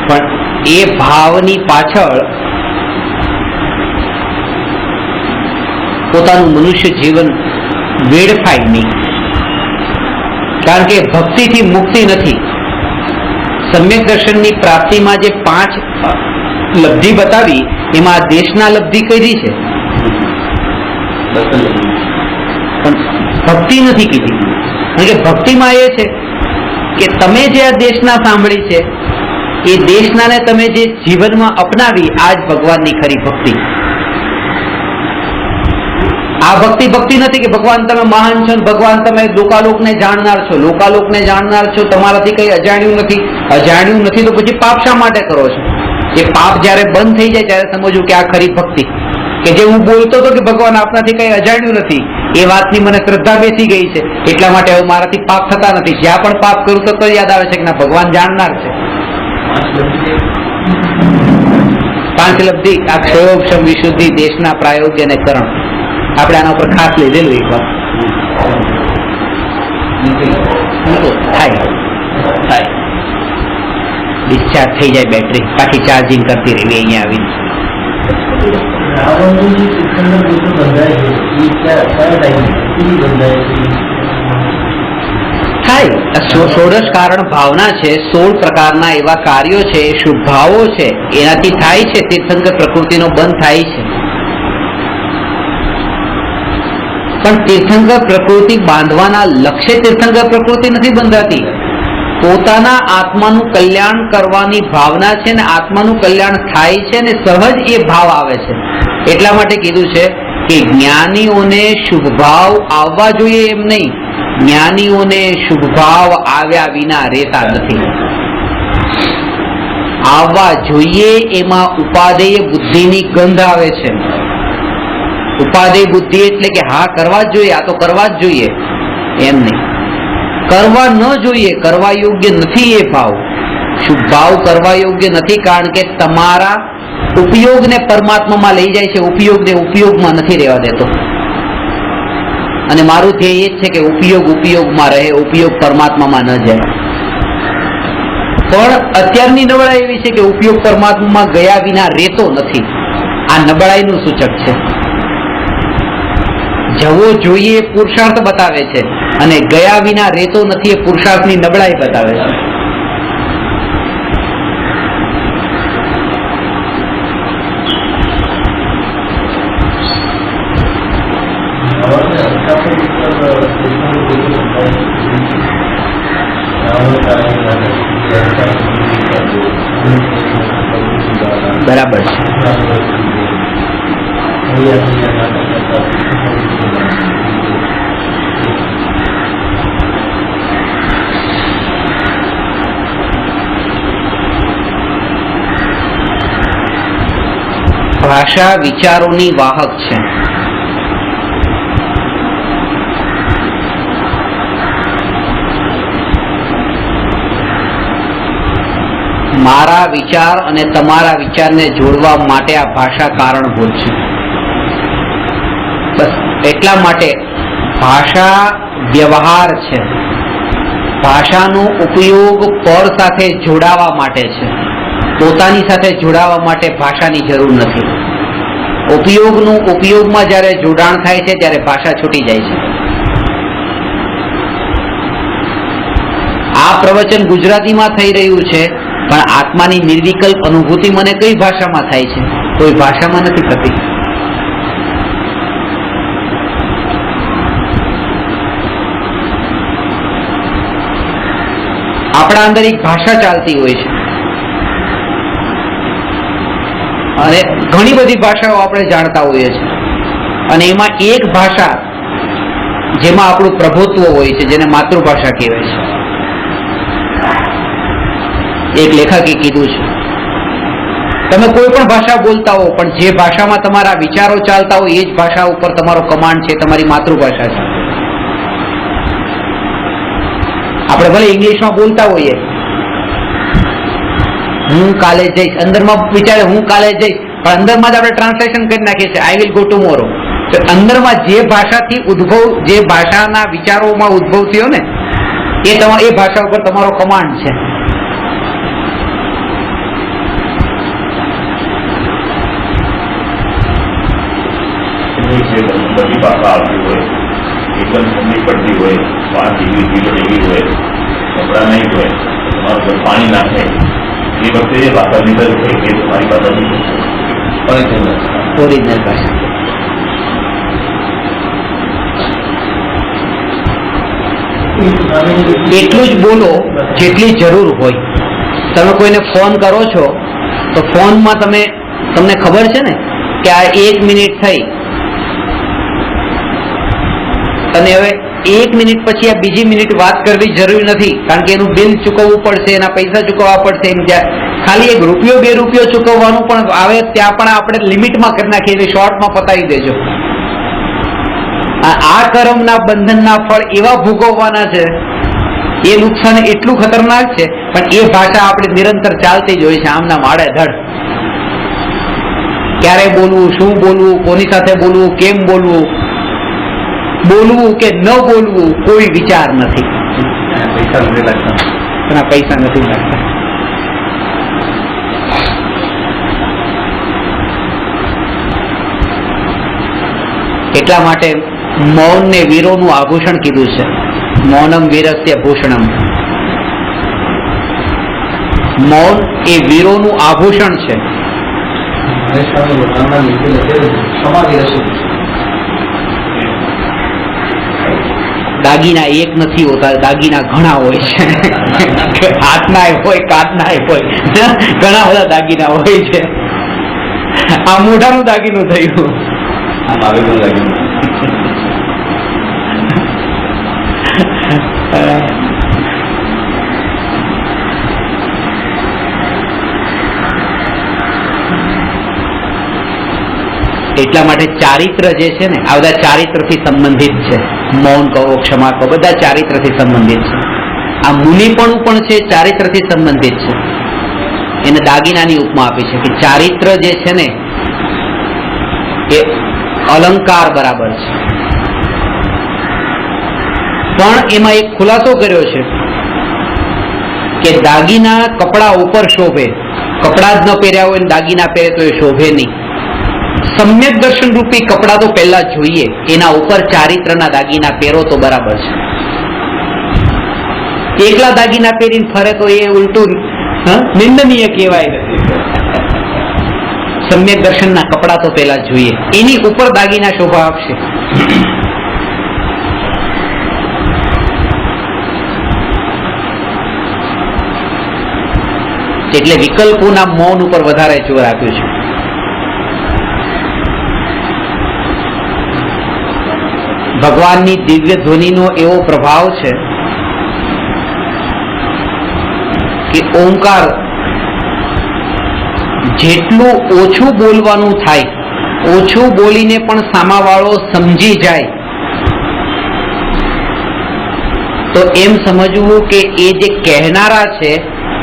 પણ એ ભાવની પાછળ પોતાનું મનુષ્ય જીવન વેડફાય નહીં. કારણ કે ભક્તિથી મુક્તિ નથી. સમ્યક દર્શનની પ્રાપ્તિમાં જે 5 લબ્ધિ બતાવી, એમાં દેશના લબ્ધિ કઈ છે? ભક્તિ નથી કીધી. કારણ કે ભક્તિમાં એ છે કે તમે જે આ દેશના સાંભળી છે એ દેશનાને તમે જે જીવનમાં અપનાવી, આ જ ભગવાનની ખરી ભક્તિ. આ ભક્તિ નથી કે ભગવાન તમે મહાન છો, ભગવાન તમે લોકાલોકને જાણનાર છો. લોકાલોકને જાણનાર છો, તમારાથી કઈ અજાણ્યું નથી તો પછી પાપ શા માટે કરો છો? એ પાપ જયારે બંધ થઈ જાય ત્યારે સમજવું કે આ ખરી ભક્તિ. કે જે હું બોલતો હતો કે ભગવાન આપનાથી કઈ અજાણ્યું નથી, એ વાતની મને શ્રદ્ધા બેસી ગઈ છે, એટલા માટે હવે મારાથી પાપ થતા નથી. જ્યાં પણ પાપ કરું તો યાદ આવે છે કે ના, ભગવાન જાણનાર છે. 5 લબ્ધિ આ ક્ષયોક્ષમ વિશુદ્ધિ દેશના પ્રાયોગ્ય અને કરણ, આપણે આના ઉપર ખાસ લીધેલું એક વાર. થાય ડિસ્ચાર્જ થઈ જાય બેટરી, બાકી ચાર્જિંગ કરતી રહેવી અહીંયા આવીને. થાય ષોડશ કારણ ભાવના છે, 16 પ્રકારના એવા કાર્યો છે, શુભ ભાવો છે, એનાથી થાય છે. તીર્થંકર પ્રકૃતિનો બંધ થાય છે, પણ તીર્થંકર પ્રકૃતિ બાંધવાના લક્ષ્ય તીર્થંકર પ્રકૃતિ નથી બંધાતી. પોતાના આત્માનું કલ્યાણ કરવાની ભાવના છે ને આત્માનું કલ્યાણ થાય છે ને સહજ એ ભાવ આવે છે. એટલા માટે કીધું છે કે જ્ઞાનીઓને શુભ ભાવ આવવા જોઈએ એમ નહીં, જ્ઞાનીઓને શુભ ભાવ આવ્યા વિના રહેતા નથી. આવવા જોઈએ, એમાં ઉપાદેય બુદ્ધિની ગંધ આવે છે. ઉપાદેય બુદ્ધિ એટલે કે હા કરવા જ જોઈએ, આ તો કરવા જ જોઈએ એમ નહીં. કરવા ન જોઈએ, કરવા યોગ્ય નથી એ ભાવ. શુભ ભાવ કરવા યોગ્ય નથી, કારણ કે તમારા ઉપયોગને પરમાત્મામાં લઈ જાય છે, ઉપયોગને ઉપયોગમાં નથી રહેવા દેતો. અને મારું ધ્યેય એ જ છે કે ઉપયોગમાં રહે, ઉપયોગ પરમાત્મામાં ન જાય. પણ અત્યારની નબળાઈ એવી છે કે ઉપયોગ પરમાત્મામાં ગયા વિના રહેતો નથી. આ નબળાઈનું સૂચક છે. જવો જોઈએ એ પુરુષાર્થ બતાવે છે, અને ગયા વિના રહેતો નથી એ પુરુષાર્થની નબળાઈ બતાવે છે. બરાબર છે. ભાષા વિચારોની વાહક છે. મારા વિચાર અને તમારા વિચારને જોડવા માટે આ ભાષા કારણભૂત છે. બસ એટલા માટે ભાષા વ્યવહાર છે. ભાષાનો ઉપયોગ પર સાથે જોડાવા માટે છે. પોતાની સાથે જોડાવા માટે ભાષાની જરૂર નથી. ઉપયોગમાં જ્યારે જોડાણ થાય છે ત્યારે ભાષા છૂટી જાય છે. આ પ્રવચન ગુજરાતીમાં થઈ રહ્યું છે, પણ આત્માની નિર્વિકલ્પ અનુભૂતિ મને કઈ ભાષામાં થાય છે? કોઈ ભાષામાં નથી થતી. આપણા અંદર એક ભાષા ચાલતી હોય છે, અને ઘણી બધી ભાષાઓ આપણે જાણતા હોઈએ છીએ, અને એમાં એક ભાષા જેમાં આપણું પ્રભુત્વ હોય છે, જેને માતૃભાષા કહેવાય છે. એક લેખકે કીધું છે, તમે કોઈ પણ ભાષા બોલતા હો, પણ જે ભાષામાં તમારા વિચારો ચાલતા હોય એ જ ભાષા ઉપર તમારો કમાન્ડ છે, તમારી માતૃભાષા છે. આપણે ભલે ઇંગ્લિશમાં બોલતા હોઈએ, હું કાલે જઈશ, અંદરમાં વિચારે હું કાલે જઈશ, પણ અંદરમાં જ આપણે ટ્રાન્સલેશન કરી નાખીએ છીએ, આઈ વિલ ગો ટુમોરો. તો અંદરમાં જે ભાષાથી જે ભાષાના વિચારોમાં ઉદ્ભવ થયો ને, એ ભાષા ઉપર તમારો કમાન્ડ છે.
બધી ભાષા આવતી હોય, એકદમ ઠંડી પડતી હોય, 5 ડિગ્રી એવી હોય, કપડા નહીં હોય, તમારું ઘર પાણી નાખે, એ વખતે એ ભાષા નીકળે છે કે તમારી ભાષા નીકળે,
ઓરિજિનલ ભાષા. એટલું જ બોલો જેટલી જરૂર હોય. તમે કોઈને ફોન કરો છો તો ફોનમાં તમને ખબર છે ને કે આ 1 મિનિટ થઈ અને હવે 1 મિનિટ પછી આ બીજી મિનિટ વાત કરવી જરૂરી નથી, કારણ કે એનું બિલ ચૂકવવું પડશે, એના પૈસા ચૂકવવા પડશે. એમ ખાલી 1 રૂપિયો 2 રૂપિયો ચૂકવવાનું પણ આવે ત્યાં પણ આપણે લિમિટમાં કરી નાખીએ એટલે શોર્ટમાં પતાવી દેજો. આ કર્મના બંધનના ફળ એવા ભોગવવાના છે, એ નુકસાન એટલું ખતરનાક છે, પણ એ ભાષા આપણે નિરંતર ચાલતી જ હોય છે, આમના માળે ધડ. ક્યારે બોલવું, શું બોલવું, કોની સાથે બોલવું, કેમ બોલવું, બોલવું કે ન બોલવું કોઈ વિચાર નથી. પૈસા નથી લાગતા. એટલા માટે મૌન ને વીરોનું આભૂષણ કીધું છે. મૌનમ વીરસ્ય ભૂષણમ. મૌન એ વીરોનું આભૂષણ છે. દાગીના એક નથી હોતા, દાગીના ઘણા હોય છે. હાથના હોય, કાચના હોય, ઘણા બધા દાગીના હોય છે. આ મોઢાનું દાગીનું થયું. એટલા માટે ચારિત્ર જે છે ને આ બધા ચારિત્રથી સંબંધિત છે. મૌન કહો, ક્ષમા કહો, બધા ચારિત્રથી સંબંધિત છે. આ મુનિપણું પણ છે, ચારિત્રથી સંબંધિત છે. એને દાગીનાની ઉપમા આપી છે કે ચારિત્ર જે છે ને એ અલંકાર બરાબર છે. પણ એમાં એક ખુલાસો કર્યો છે કે દાગીના કપડા ઉપર શોભે, કપડા જ ન પહેર્યા હોય ને દાગીના પહેરે તો એ શોભે નહીં. સમ્યક દર્શન રૂપી કપડા તો પહેલા જોઈએ, એના ઉપર ચારિત્રના દાગીના પહેરો તો બરાબર છે. એકલા દાગીના પહેરીને ફરે તો એ ઉલટું નિંદનીય કહેવાય. સમ્યક દર્શનના કપડા તો પહેલા જોઈએ, એની ઉપર દાગીના શોભા આપશે. એટલે વિકલ્પોના મૌન ઉપર વધારે જોર આપ્યું છે. ભગવાનની દિવ્ય ધ્વનિનો એવો પ્રભાવ છે કે ઓમકાર જેટલું ઓછું બોલવાનું થાય, ઓછું બોલીને પણ સામાવાળો સમજી જાય તો એમ સમજવું કે એ જે કહેનારા છે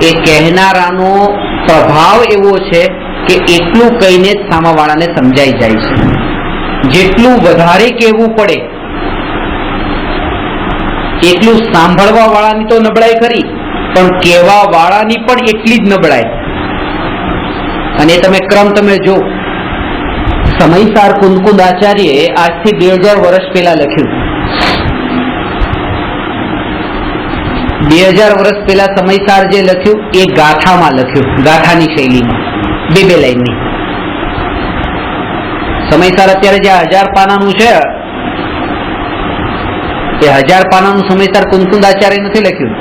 એ કહેનારાનો પ્રભાવ એવો છે કે એટલું કહીને જ સામાવાળાને સમજાઈ જાય છે. જેટલું વધારે કહેવું પડે એટલું સાંભળવા વાળાની તો નબળાઈ ખરી, પણ કહેવા વાળાની પણ એટલી જ નબળાઈ. અને તમે ક્રમ જો સમયસાર કુંદકુંદ આચાર્યએ આજથી 2000 વર્ષ પહેલા લખ્યું. 2000 વર્ષ પહેલા સમયસાર જે લખ્યું એ ગાથામાં લખ્યું, ગાથાની શૈલીમાં, 2 લાઈનની. સમયસાર અત્યારે જે 1000 પાનાનું છે એ 1000 પાનાનું સમયસાર કુંદકુંદ આચાર્ય નથી લખ્યું.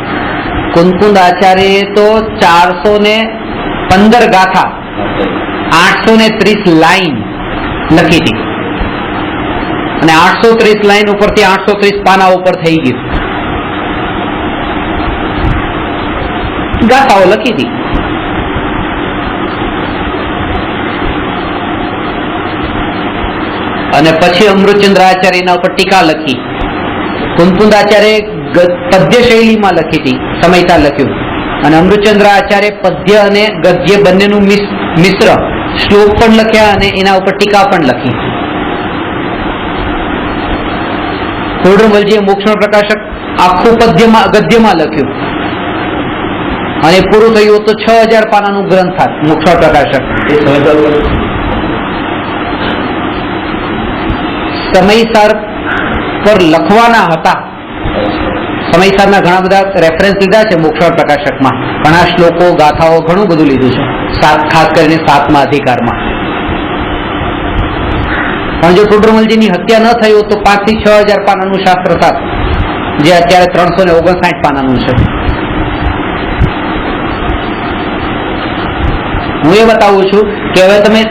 કુંદકુંદ આચાર્ય તો 415 ગાથા 830 લાઈન લખી હતી અને 830 લાઈન ઉપરથી 830 પાના ઉપર થઈ ગયું. ગાથાઓ લખી હતી. અને પછી અમૃતચંદ્ર આચાર્યના ઉપર ટીકા લખી. કુંદકુંદ આચાર્ય પદ્ય શૈલીમાં લખી હતી, સમયસાર લખ્યું. અને અમૃતચંદ્ર આચાર્ય પદ્ય અને ગદ્ય બંનેનું મિશ્ર શ્લોક પણ લખ્યા અને એના ઉપર ટીકા પણ લખી. ખોડરમલજીએ મોક્ષનો પ્રકાશક આખું ગદ્યમાં લખ્યું અને પૂરું થયું તો 6000 પાનાનું ગ્રંથ થાત મોક્ષનો પ્રકાશક. સમયસાર પર લખવાના હતા. સમયસારના ઘણા બધા રેફરન્સ લીધા છે મોક્ષ પ્રકાશકમાં, ઘણા શ્લોકો, ગાથાઓ, ઘણું બધું લીધું છે, ખાસ કરીને 7મા અધિકારમાં. પણ જો ટોડરમલજીની હત્યા ન થઈ હોત તો 5 થી 6000 પાનાનું શાસ્ત્ર થાત. જે અત્યારે 359 પાનાનું છે. હું એ બતાવું છું કે હવે તમે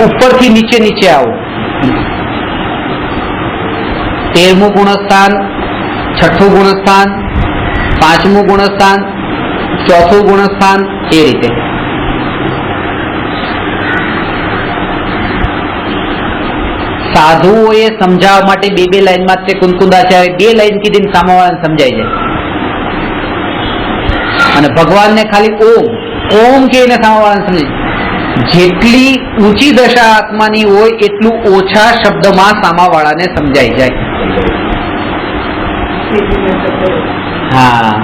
ઉપરથી નીચે નીચે આવો. 13મું ગુણસ્થાન, 6થું ગુણસ્થાન, 5મું ગુણસ્થાન, 4થું ગુણસ્થાન, એ રીતે. સાધુઓએ સમજાવવા માટે બે લાઈનમાં તે કુંકુંદાચાર્ય 2 લાઈન કીધી સામાવાળાને સમજાઈ જાય. અને ભગવાનને ખાલી ઓમ કે એને સામાવાળાને સમજાય. જેટલી ઊંચી દશા આત્માની હોય એટલું ઓછા શબ્દમાં સામાવાળાને સમજાઈ જાય. હા,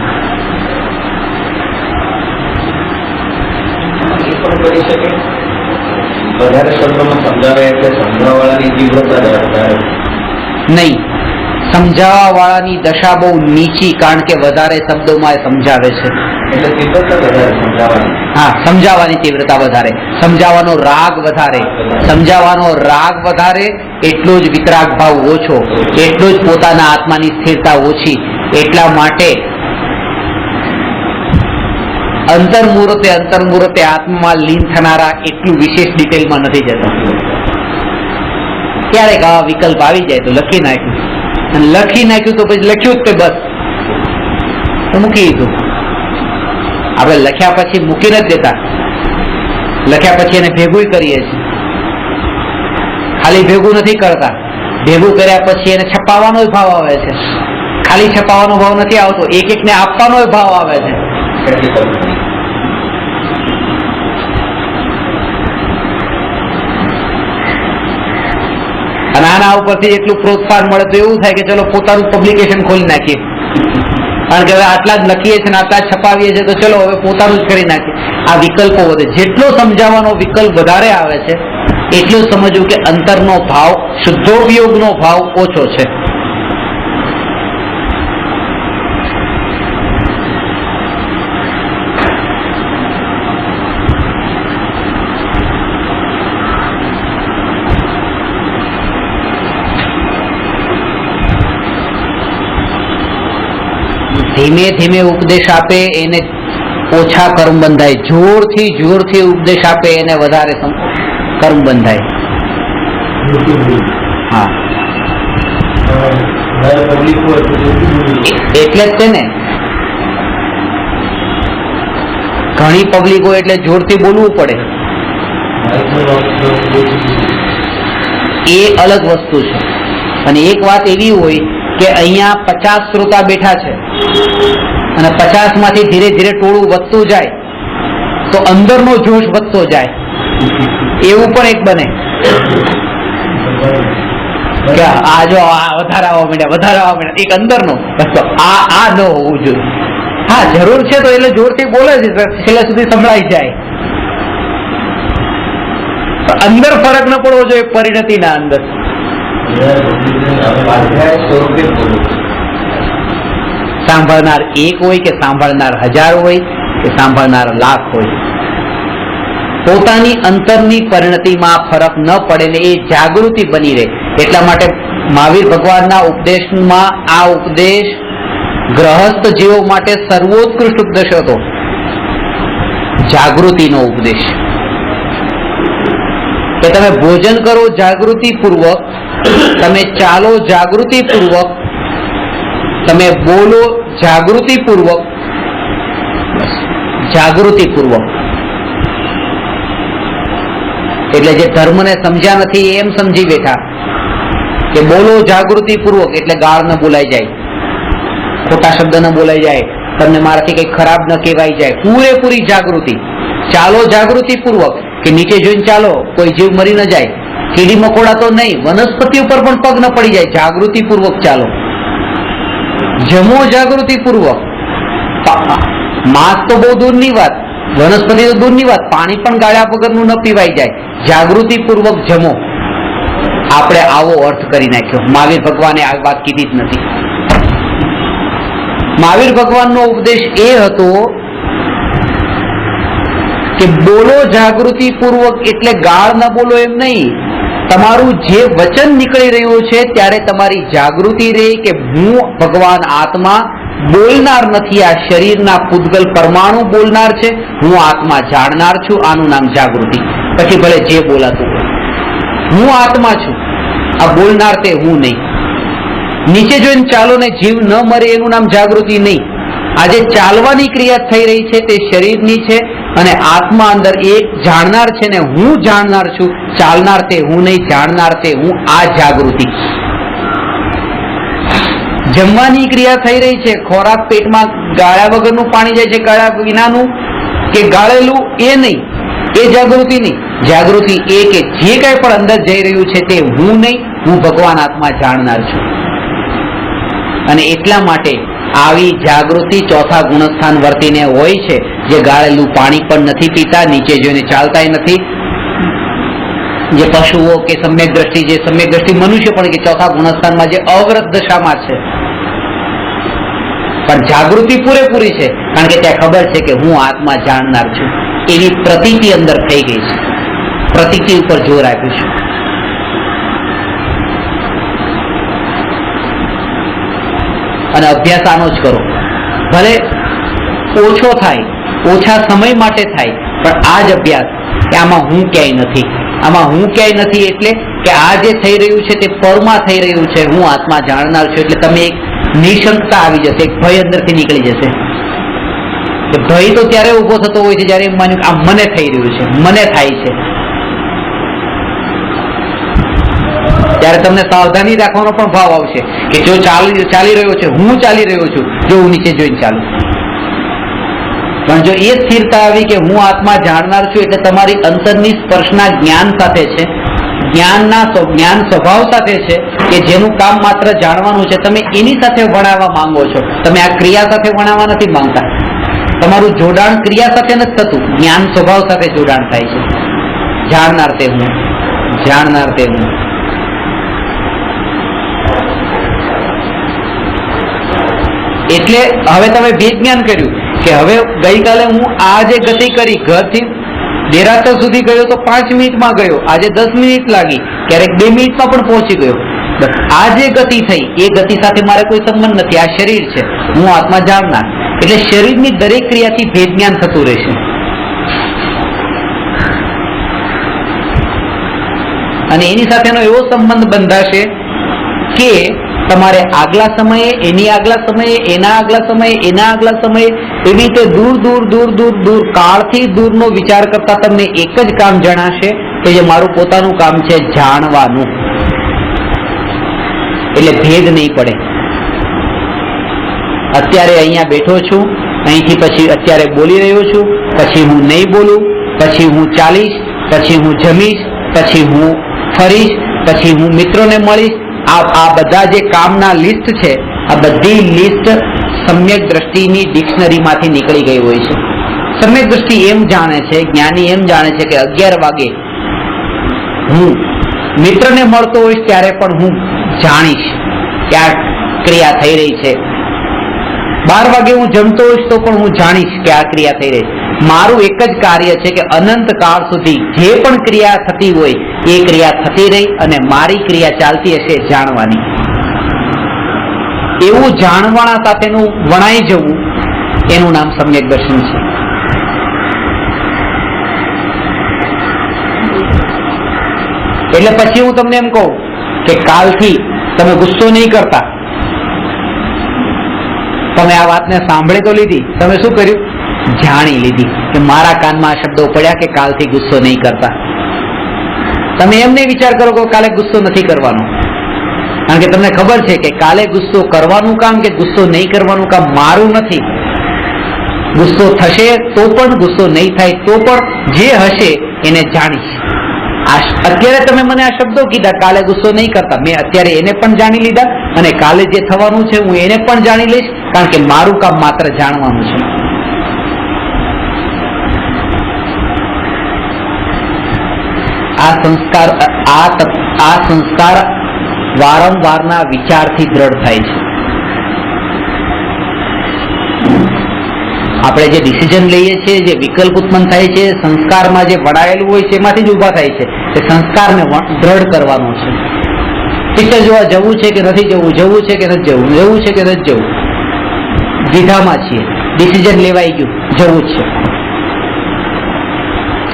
એ પણ કરી શકે. વધારે શબ્દોમાં સમજાવે એટલે સમજાવવાળાની તીવ્રતા વધારે
નહીં, સમજાવવા વાળાની દશા બહુ નીચી, કારણ કે વધારે શબ્દોમાં એ સમજાવે છે.
એટલે તીવ્રતા વધારે સમજાવવાની.
હા, સમજાવવાની તીવ્રતા વધારે, સમજાવવાનો રાગ વધારે. સમજાવવાનો રાગ વધારે એટલો જ વિતરાગ ભાવ ઓછો, એટલો જ પોતાના આત્માની સ્થિરતા ઓછી. એટલા માટે અંતર્મુહૂર્તે આત્મામાં લીન થનારા એટલું વિશેષ ડિટેલમાં નથી જતા. ક્યારેક આવા વિકલ્પ આવી જાય તો લખી નાખ્યું, અને લખી નાખ્યું તો પછી લખ્યું જ તે બસ તો મૂકી દીધું. આપણે લખ્યા પછી મૂકી નથી દેતા, લખ્યા પછી એને ભેગું કરીએ છીએ. ખાલી ભેગું નથી કરતા, ભેગું કર્યા પછી એને છપાવવાનો ભાવ આવે છે. ખાલી છપાવવાનો ભાવ નથી આવતો, એક એકને આપવાનો ભાવ આવે છે. અને આના ઉપરથી એટલું પ્રોત્સાહન મળે તો એવું થાય કે ચલો પોતાનું પબ્લિકેશન ખોલી નાખીએ, કારણ કે હવે આટલા જ લખીએ છીએ ને આટલા જ છપાવીએ છીએ તો ચલો હવે પોતાનું જ કરી નાખીએ. આ વિકલ્પો વધે. જેટલો સમજાવવાનો વિકલ્પ વધારે આવે છે એટલું સમજવું કે અંતરનો ભાવ, શુદ્ધોપયોગનો ભાવ ઓછો છે. ધીમે ધીમે ઉપદેશ આપે એને ઓછા કર્મ બંધાય, જોરથી ઉપદેશ આપે એને વધારે કર્મ બંધાય. હા, એટલે જ છે ને, ઘણી પબ્લિક હોય એટલે જોરથી બોલવું પડે, એ અલગ વસ્તુ છે. અને એક વાત એવી હોય કે અહીંયા 50 શ્રોતા બેઠા છે અને 50 માંથી ધીરે ધીરે ટોળું વધતું જાય તો અંદરનો જોશ વધતો જાય, એવું પણ એક બને કે આ જો આ વધારે આવવા માંડ્યા, એક અંદરનો આ ન હોવું જોઈએ. હા, જરૂર છે તો એટલે જોરથી બોલે છે, છેલ્લે સુધી સંભળાઈ જાય. અંદર ફરક ન પડવો જોઈએ પરિણતિના અંદર. સાંભળનાર એક હોય કે સાંભળનાર 1000 હોય કે સાંભળનાર લાખ હોય, પોતાની અંતરની પરિણતિમાં ફરક ન પડે ને એ જાગૃતિ બની રહે. એટલા માટે મહાવીર ભગવાનના ઉપદેશમાં આ ઉપદેશ ગ્રહસ્થ જીવો માટે સર્વોત્કૃષ્ટ ઉપદેશ હતો, જાગૃતિનો ઉપદેશ. કે તમે ભોજન કરો જાગૃતિપૂર્વક, તમે ચાલો જાગૃતિપૂર્વક, તમે બોલો જાગૃતિપૂર્વક. એટલે જે ધર્મને સમજ્યા નથી એમ સમજી બેઠા કે બોલો જાગૃતિપૂર્વક એટલે ગાળ ન બોલાઈ જાય, ખોટા શબ્દ ન બોલાઈ જાય, તમને મારાથી કઈ ખરાબ ન કહેવાય જાય. પૂરેપૂરી જાગૃતિ. ચાલો જાગૃતિપૂર્વક કે નીચે જોઈને ચાલો, કોઈ જીવ મરી ન જાય, કીડી મકોડા તો નહીં, વનસ્પતિ ઉપર પણ પગ ન પડી જાય, જાગૃતિપૂર્વક ચાલો. જમો જાગૃતિપૂર્વક. માંસ તો બહુ દૂરની વાત, વનસ્પતિ તો દૂરની વાત, પાણી પણ ગાળ્યા વગરનું ન પીવાઈ જાય. જાગૃતિપૂર્વક જમો. આપણે આવો અર્થ કરી નાખ્યો. મહાવીર ભગવાને આ વાત કીધી જ નથી. મહાવીર ભગવાનનો ઉપદેશ એ હતો કે બોલો જાગૃતિપૂર્વક એટલે ગાળ ન બોલો એમ નહીં, તમારું જે વચન નીકળી રહ્યું છે ત્યારે તમારી જાગૃતિ રહે કે હું ભગવાન આત્મા બોલનાર નથી, આ શરીરના પૂતગલ પરમાણુ બોલનાર છે, હું આત્મા જાણનાર છું, આનું નામ જાગૃતિ. પછી ભલે જે બોલાતું હોય, હું આત્મા છું, આ બોલનાર તે હું નહીં. નીચે જોઈને ચાલો ને જીવ ન મરે એનું નામ જાગૃતિ નહીં. આજે ચાલવાની ક્રિયા થઈ રહી છે તે શરીરની છે અને આત્મા અંદર એ જાણનાર છે ને હું જાણનાર છું, ચાલનાર તે હું નહીં, જાણનાર તે હું, આ જાગૃતિ. જમવાની ક્રિયા થઈ રહી છે, ખોરાક પેટમાં ગાળ્યા વગરનું પાણી જાય છે, ગાળ્યા વિનાનું કે ગાળેલું એ નહીં, એ જાગૃતિ નહીં. જાગૃતિ એ કે જે કઈ પણ અંદર જઈ રહ્યું છે તે હું નહીં, હું ભગવાન આત્મા જાણનાર છું. અને એટલા માટે આવી જાગૃતિ ચોથા ગુણસ્થાન વર્તીને હોય છે, જે ગાળેલું પાણી પણ નથી પીતા, નીચે જોઈને ચાલતા નથી, જે પશુઓ કે સમ્યક દ્રષ્ટિ, જે સમ્યક દ્રષ્ટિ મનુષ્ય પણ કે ચોથા ગુણસ્થાનમાં જે અવ્રત દશામાં છે, પણ જાગૃતિ પૂરેપૂરી છે, કારણ કે ત્યાં ખબર છે કે હું આત્મા જાણનાર છું. એવી પ્રતીતિ અંદર થઈ ગઈ છે, પ્રતીતિ ઉપર જોર આપ્યું છે. અને અભ્યાસ આનો જ કરો, ભલે ઓછો થાય, ઓછા સમય માટે થાય, પણ આ જ અભ્યાસ કે આમાં હું ક્યાંય નથી, આમાં હું ક્યાંય નથી એટલે કે આ જે થઈ રહ્યું છે તે પરમાં થઈ રહ્યું છે, હું આત્મા જાણનાર છું. એટલે તમે એક નિશંકતા આવી જશે, એક ભય અંદરથી નીકળી જશે. ભય તો ત્યારે ઉભો થતો હોય છે જયારે એમ માન્યું આ મને થઈ રહ્યું છે, મને થાય છે, ત્યારે તમને સાવધાની રાખવાનો પણ ભાવ આવશે કે જો ચાલી રહ્યો છે, હું ચાલી રહ્યો છું, જો હું નીચે જોઈને ચાલું. પણ જો એ સ્થિરતા આવી કે હું આત્મા જાણનાર છું, એટલે તમારી અંતરની સ્પર્શના જ્ઞાન સાથે છે, જ્ઞાન સ્વભાવ સાથે છે કે જેનું કામ માત્ર જાણવાનું છે, તમે એની સાથે વણાવવા માંગો છો, તમે આ ક્રિયા સાથે વણાવવા નથી માંગતા. તમારું જોડાણ ક્રિયા સાથે નથી થતું, જ્ઞાન સ્વભાવ સાથે જોડાણ થાય છે. જાણનાર તે હું, જાણનાર તે હું. એટલે હવે તમે બે જ્ઞાન કર્યું કે હવે ગઈકાલે હું આ જે ગતિ કરી, ઘરથી દેરાસર સુધી ગયો તો 5 મિનિટમાં ગયો, આજે 10 મિનિટ લાગી, ક્યારેક 2 મિનિટમાં પણ પહોંચી ગયો. આ જે ગતિ થઈ એ ગતિ સાથે મારે કોઈ સંબંધ નથી, આ શરીર છે, હું આત્મા જાણનાર. એટલે શરીરની દરેક ક્રિયાથી ભેદ જ્ઞાન થતું રહેશે. અને એની સાથેનો એવો સંબંધ બંધાશે કે તમારે આગલા સમયે, એની આગલા સમયે, એના આગલા સમયે, એના આગલા સમયે, એવી રીતે દૂર દૂર દૂર દૂર દૂર કાળથી દૂરનો વિચાર કરતા તમને એક જ કામ જણાશે કે જે મારું પોતાનું કામ છે, જાણવાનું. એટલે ભેદ નહીં પડે. અત્યારે અહીંયા બેઠો છું, અહીંથી પછી અત્યારે બોલી રહ્યો છું, પછી હું નહીં બોલું, પછી હું ચાલીશ, પછી હું જમીશ, પછી હું ફરીશ, પછી હું મિત્રોને મળીશ. આ બધા જે કામના લિસ્ટ છે, આ બધી લિસ્ટ સમ્યક દ્રષ્ટિની ડિક્શનરીમાંથી નીકળી ગઈ હોય છે. સમ્યક દ્રષ્ટિ એમ જાણે છે, જ્ઞાની એમ જાણે છે કે 11 વાગે હું મિત્રને મળતો હોઈશ ત્યારે પણ હું જાણીશ કે આ ક્રિયા થઈ રહી છે. 12 વાગે હું જમતો હોઈશ તો પણ હું જાણીશ કે આ ક્રિયા થઈ રહી છે. મારું એક જ કાર્ય છે કે અનંત કાળ સુધી જે પણ ક્રિયા થતી હોય એ ક્રિયા થતી રહી અને મારી ક્રિયા ચાલતી હશે જાણવાની. એવું જાણવાના સાથેનું વણાઈ જવું એનું નામ સમ્યક દર્શન છે. એટલે પછી હું તમને એમ કહું કે કાલથી તમે ગુસ્સો નહીં કરતા. તમે આ વાતને સાંભળી તો લીધી, તમે શું કર્યું? જાણી લીધી કે મારા કાનમાં આ શબ્દો પડ્યા કે કાલથી ગુસ્સો નહીં કરતા. તમે એમ નહીં વિચાર કરો કે કાલે ગુસ્સો નથી કરવાનો, કારણ કે તમને ખબર છે કે કાલે ગુસ્સો કરવાનું કામ કે ગુસ્સો નહીં કરવાનું કામ મારું નથી. ગુસ્સો થશે તો પણ, ગુસ્સો નહીં થાય તો પણ, જે હશે એને જાણીશ. અત્યારે તમે મને આ શબ્દો કીધા, કાલે ગુસ્સો નહીં કરતા, મેં અત્યારે એને પણ જાણી લીધા અને કાલે જે થવાનું છે હું એને પણ જાણી લઈશ, કારણ કે મારું કામ માત્ર જાણવાનું છે. આ સંસ્કાર વારંવારના વિચારથી દ્રઢ થાય છે. આપણે જે ડિસિઝન લઈએ છીએ, જે વિકલ્પ ઉત્પન્ન થાય છે, સંસ્કારમાં જે વડાયેલું હોય છે એમાંથી જ ઉભા થાય છે. એ સંસ્કારને દ્રઢ કરવાનો છે. પિક્ચર જોવા જવું છે કે નથી જવું, જવું છે કે નથી જવું, જવું છે કે નથી જવું, દ્વિધામાં છીએ. ડિસિઝન લેવાઈ ગયું, જવું જ છે.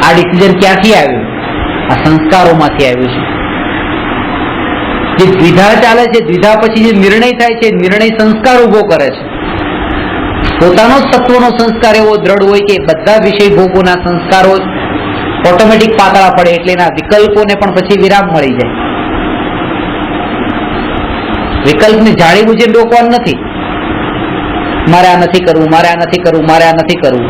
આ ડિસિઝન ક્યાંથી આવ્યું? આ સંસ્કારોમાંથી આવ્યું છે. જે દ્વિધા ચાલે છે, દ્વિધા પછી જે નિર્ણય થાય છે, નિર્ણય સંસ્કાર ઉભો કરે છે. પોતાનો જ તત્વનો સંસ્કાર એવો દ્રઢ હોય કે બધા વિષય ભોગોના સંસ્કારો ઓટોમેટિક પાતળા પડે, એટલે એના વિકલ્પોને પણ પછી વિરામ મળી જાય. વિકલ્પને જાણી બુજીને રોકવાનું નથી. મારે આ નથી કરવું, મારે આ નથી કરવું, મારે આ નથી કરવું.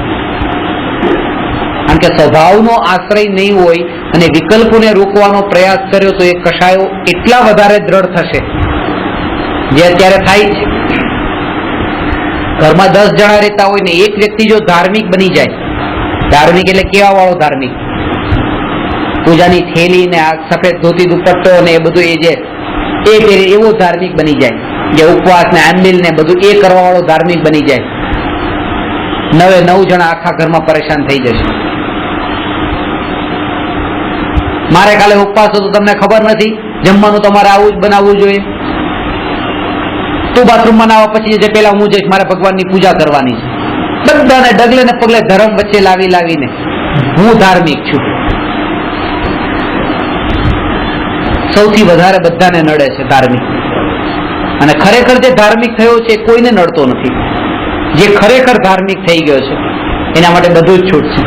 કારણ કે સ્વભાવનો આશ્રય નહીં હોય અને વિકલ્પોને રોકવાનો પ્રયાસ કર્યો તો એ કશાયો એટલા વધારે દ્રઢ થશે જે અત્યારે થાય છે. ઘરમાં 10 જણા રહેતા હોય ને એક વ્યક્તિ જો ધાર્મિક બની જાય, ધાર્મિક એટલે કેવા વાળો ધાર્મિક, પૂજાની થેલી ને આ સફેદ ધોતી દુપટ્ટો ને એ બધું એ જે એ પહેરે એવો ધાર્મિક બની જાય, જે ઉપવાસ ને આંબિલ ને બધું એ કરવા વાળો ધાર્મિક બની જાય, 9 જણા આખા ઘરમાં પરેશાન થઈ જશે. મારે કાલે ઉપવાસ હતો, તમને ખબર નથી, જમવાનું તમારે આવું જ બનાવવું જોઈએ. તું બાથરૂમમાં નાવા પછી જે પેલા હું જઈશ, મારે ભગવાનની પૂજા કરવાની છે. બધાને ડગલે ને પગલે ધર્મ વચ્ચે લાવીને હું ધાર્મિક છું. સૌથી વધારે બધાને નડે છે ધાર્મિક. અને ખરેખર જે ધાર્મિક થયો છે કોઈને નડતો નથી. જે ખરેખર ધાર્મિક થઈ ગયો છે એના માટે બધું જ છૂટ છે.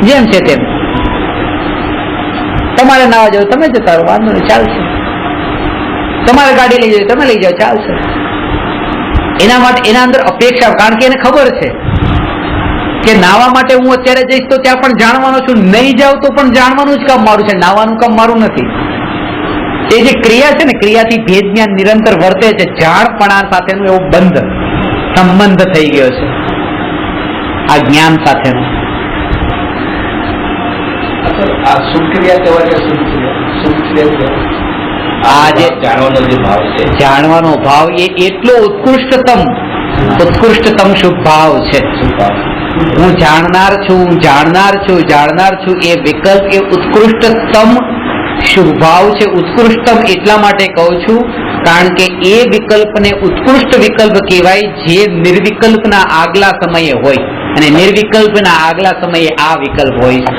જેમ છે તેમ. તમારે નાવા જાવ તમે જતા રહો, વાંધો નહીં, ચાલશે. તમારે ગાડી લઈ જાવ તમે લઈ જાઓ, ચાલશે. એના માટે એના અંદર અપેક્ષા, કારણ કે એને ખબર છે કે નાવા માટે હું અત્યારે જઈશ તો ત્યાં પણ જાણવાનો છું, નહીં જાવ તો પણ જાણવાનું જ કામ મારું છે, નાવાનું કામ મારું નથી. એ જે ક્રિયા છે ને, ક્રિયાથી ભેદ જ્ઞાન નિરંતર વર્તે છે. જાણપણા સાથેનો એવો બંધ સંબંધ થઈ ગયો છે આ જ્ઞાન સાથેનો.
આ શુભ ક્રિયા કહેવાય કે શુભ ક્રિયા? આ જે જાણવાનો જે ભાવ છે,
જાણવાનો ભાવ એ એટલો ઉત્કૃષ્ટતમ શુભ ભાવ છે. હું જાણનાર છું, જાણનાર છું એ વિકલ્પ એ ઉત્કૃષ્ટતમ શુભ ભાવ છે. ઉત્કૃષ્ટમ એટલા માટે કહું છું કારણ કે એ વિકલ્પને ઉત્કૃષ્ટ વિકલ્પ કહેવાય જે નિર્વિકલ્પના આગલા સમયે હોય, અને નિર્વિકલ્પના આગલા સમયે આ વિકલ્પ હોય છે.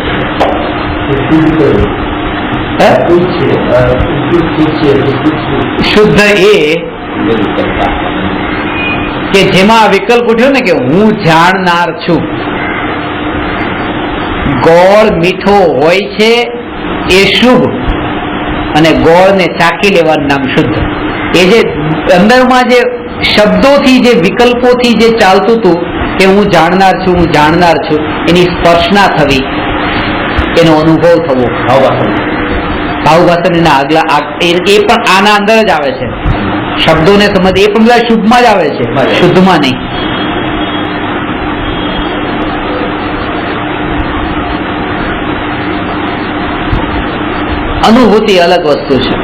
શુદ્ધ એ કે જેમાં વિકલ્પ ઉઠ્યો ને કે હું જાણનાર છું. ગોળ મીઠો હોય છે એ શુભ, અને ગોળને ચાખી લેવાનું નામ શુદ્ધ. એ જે અંદરમાં જે શબ્દોથી જે વિકલ્પોથી જે ચાલતું હતું કે હું જાણનાર છું, એની સ્પર્શના થવી, એનો અનુભવ થવો, ભાવવાસનના આગલા એ પણ આના અંદર જ આવે છે. શબ્દોને સમજ એ પણ બધા શુદ્ધમાં જ આવે છે, શુદ્ધમાં નહીં. અનુભૂતિ અલગ વસ્તુ છે.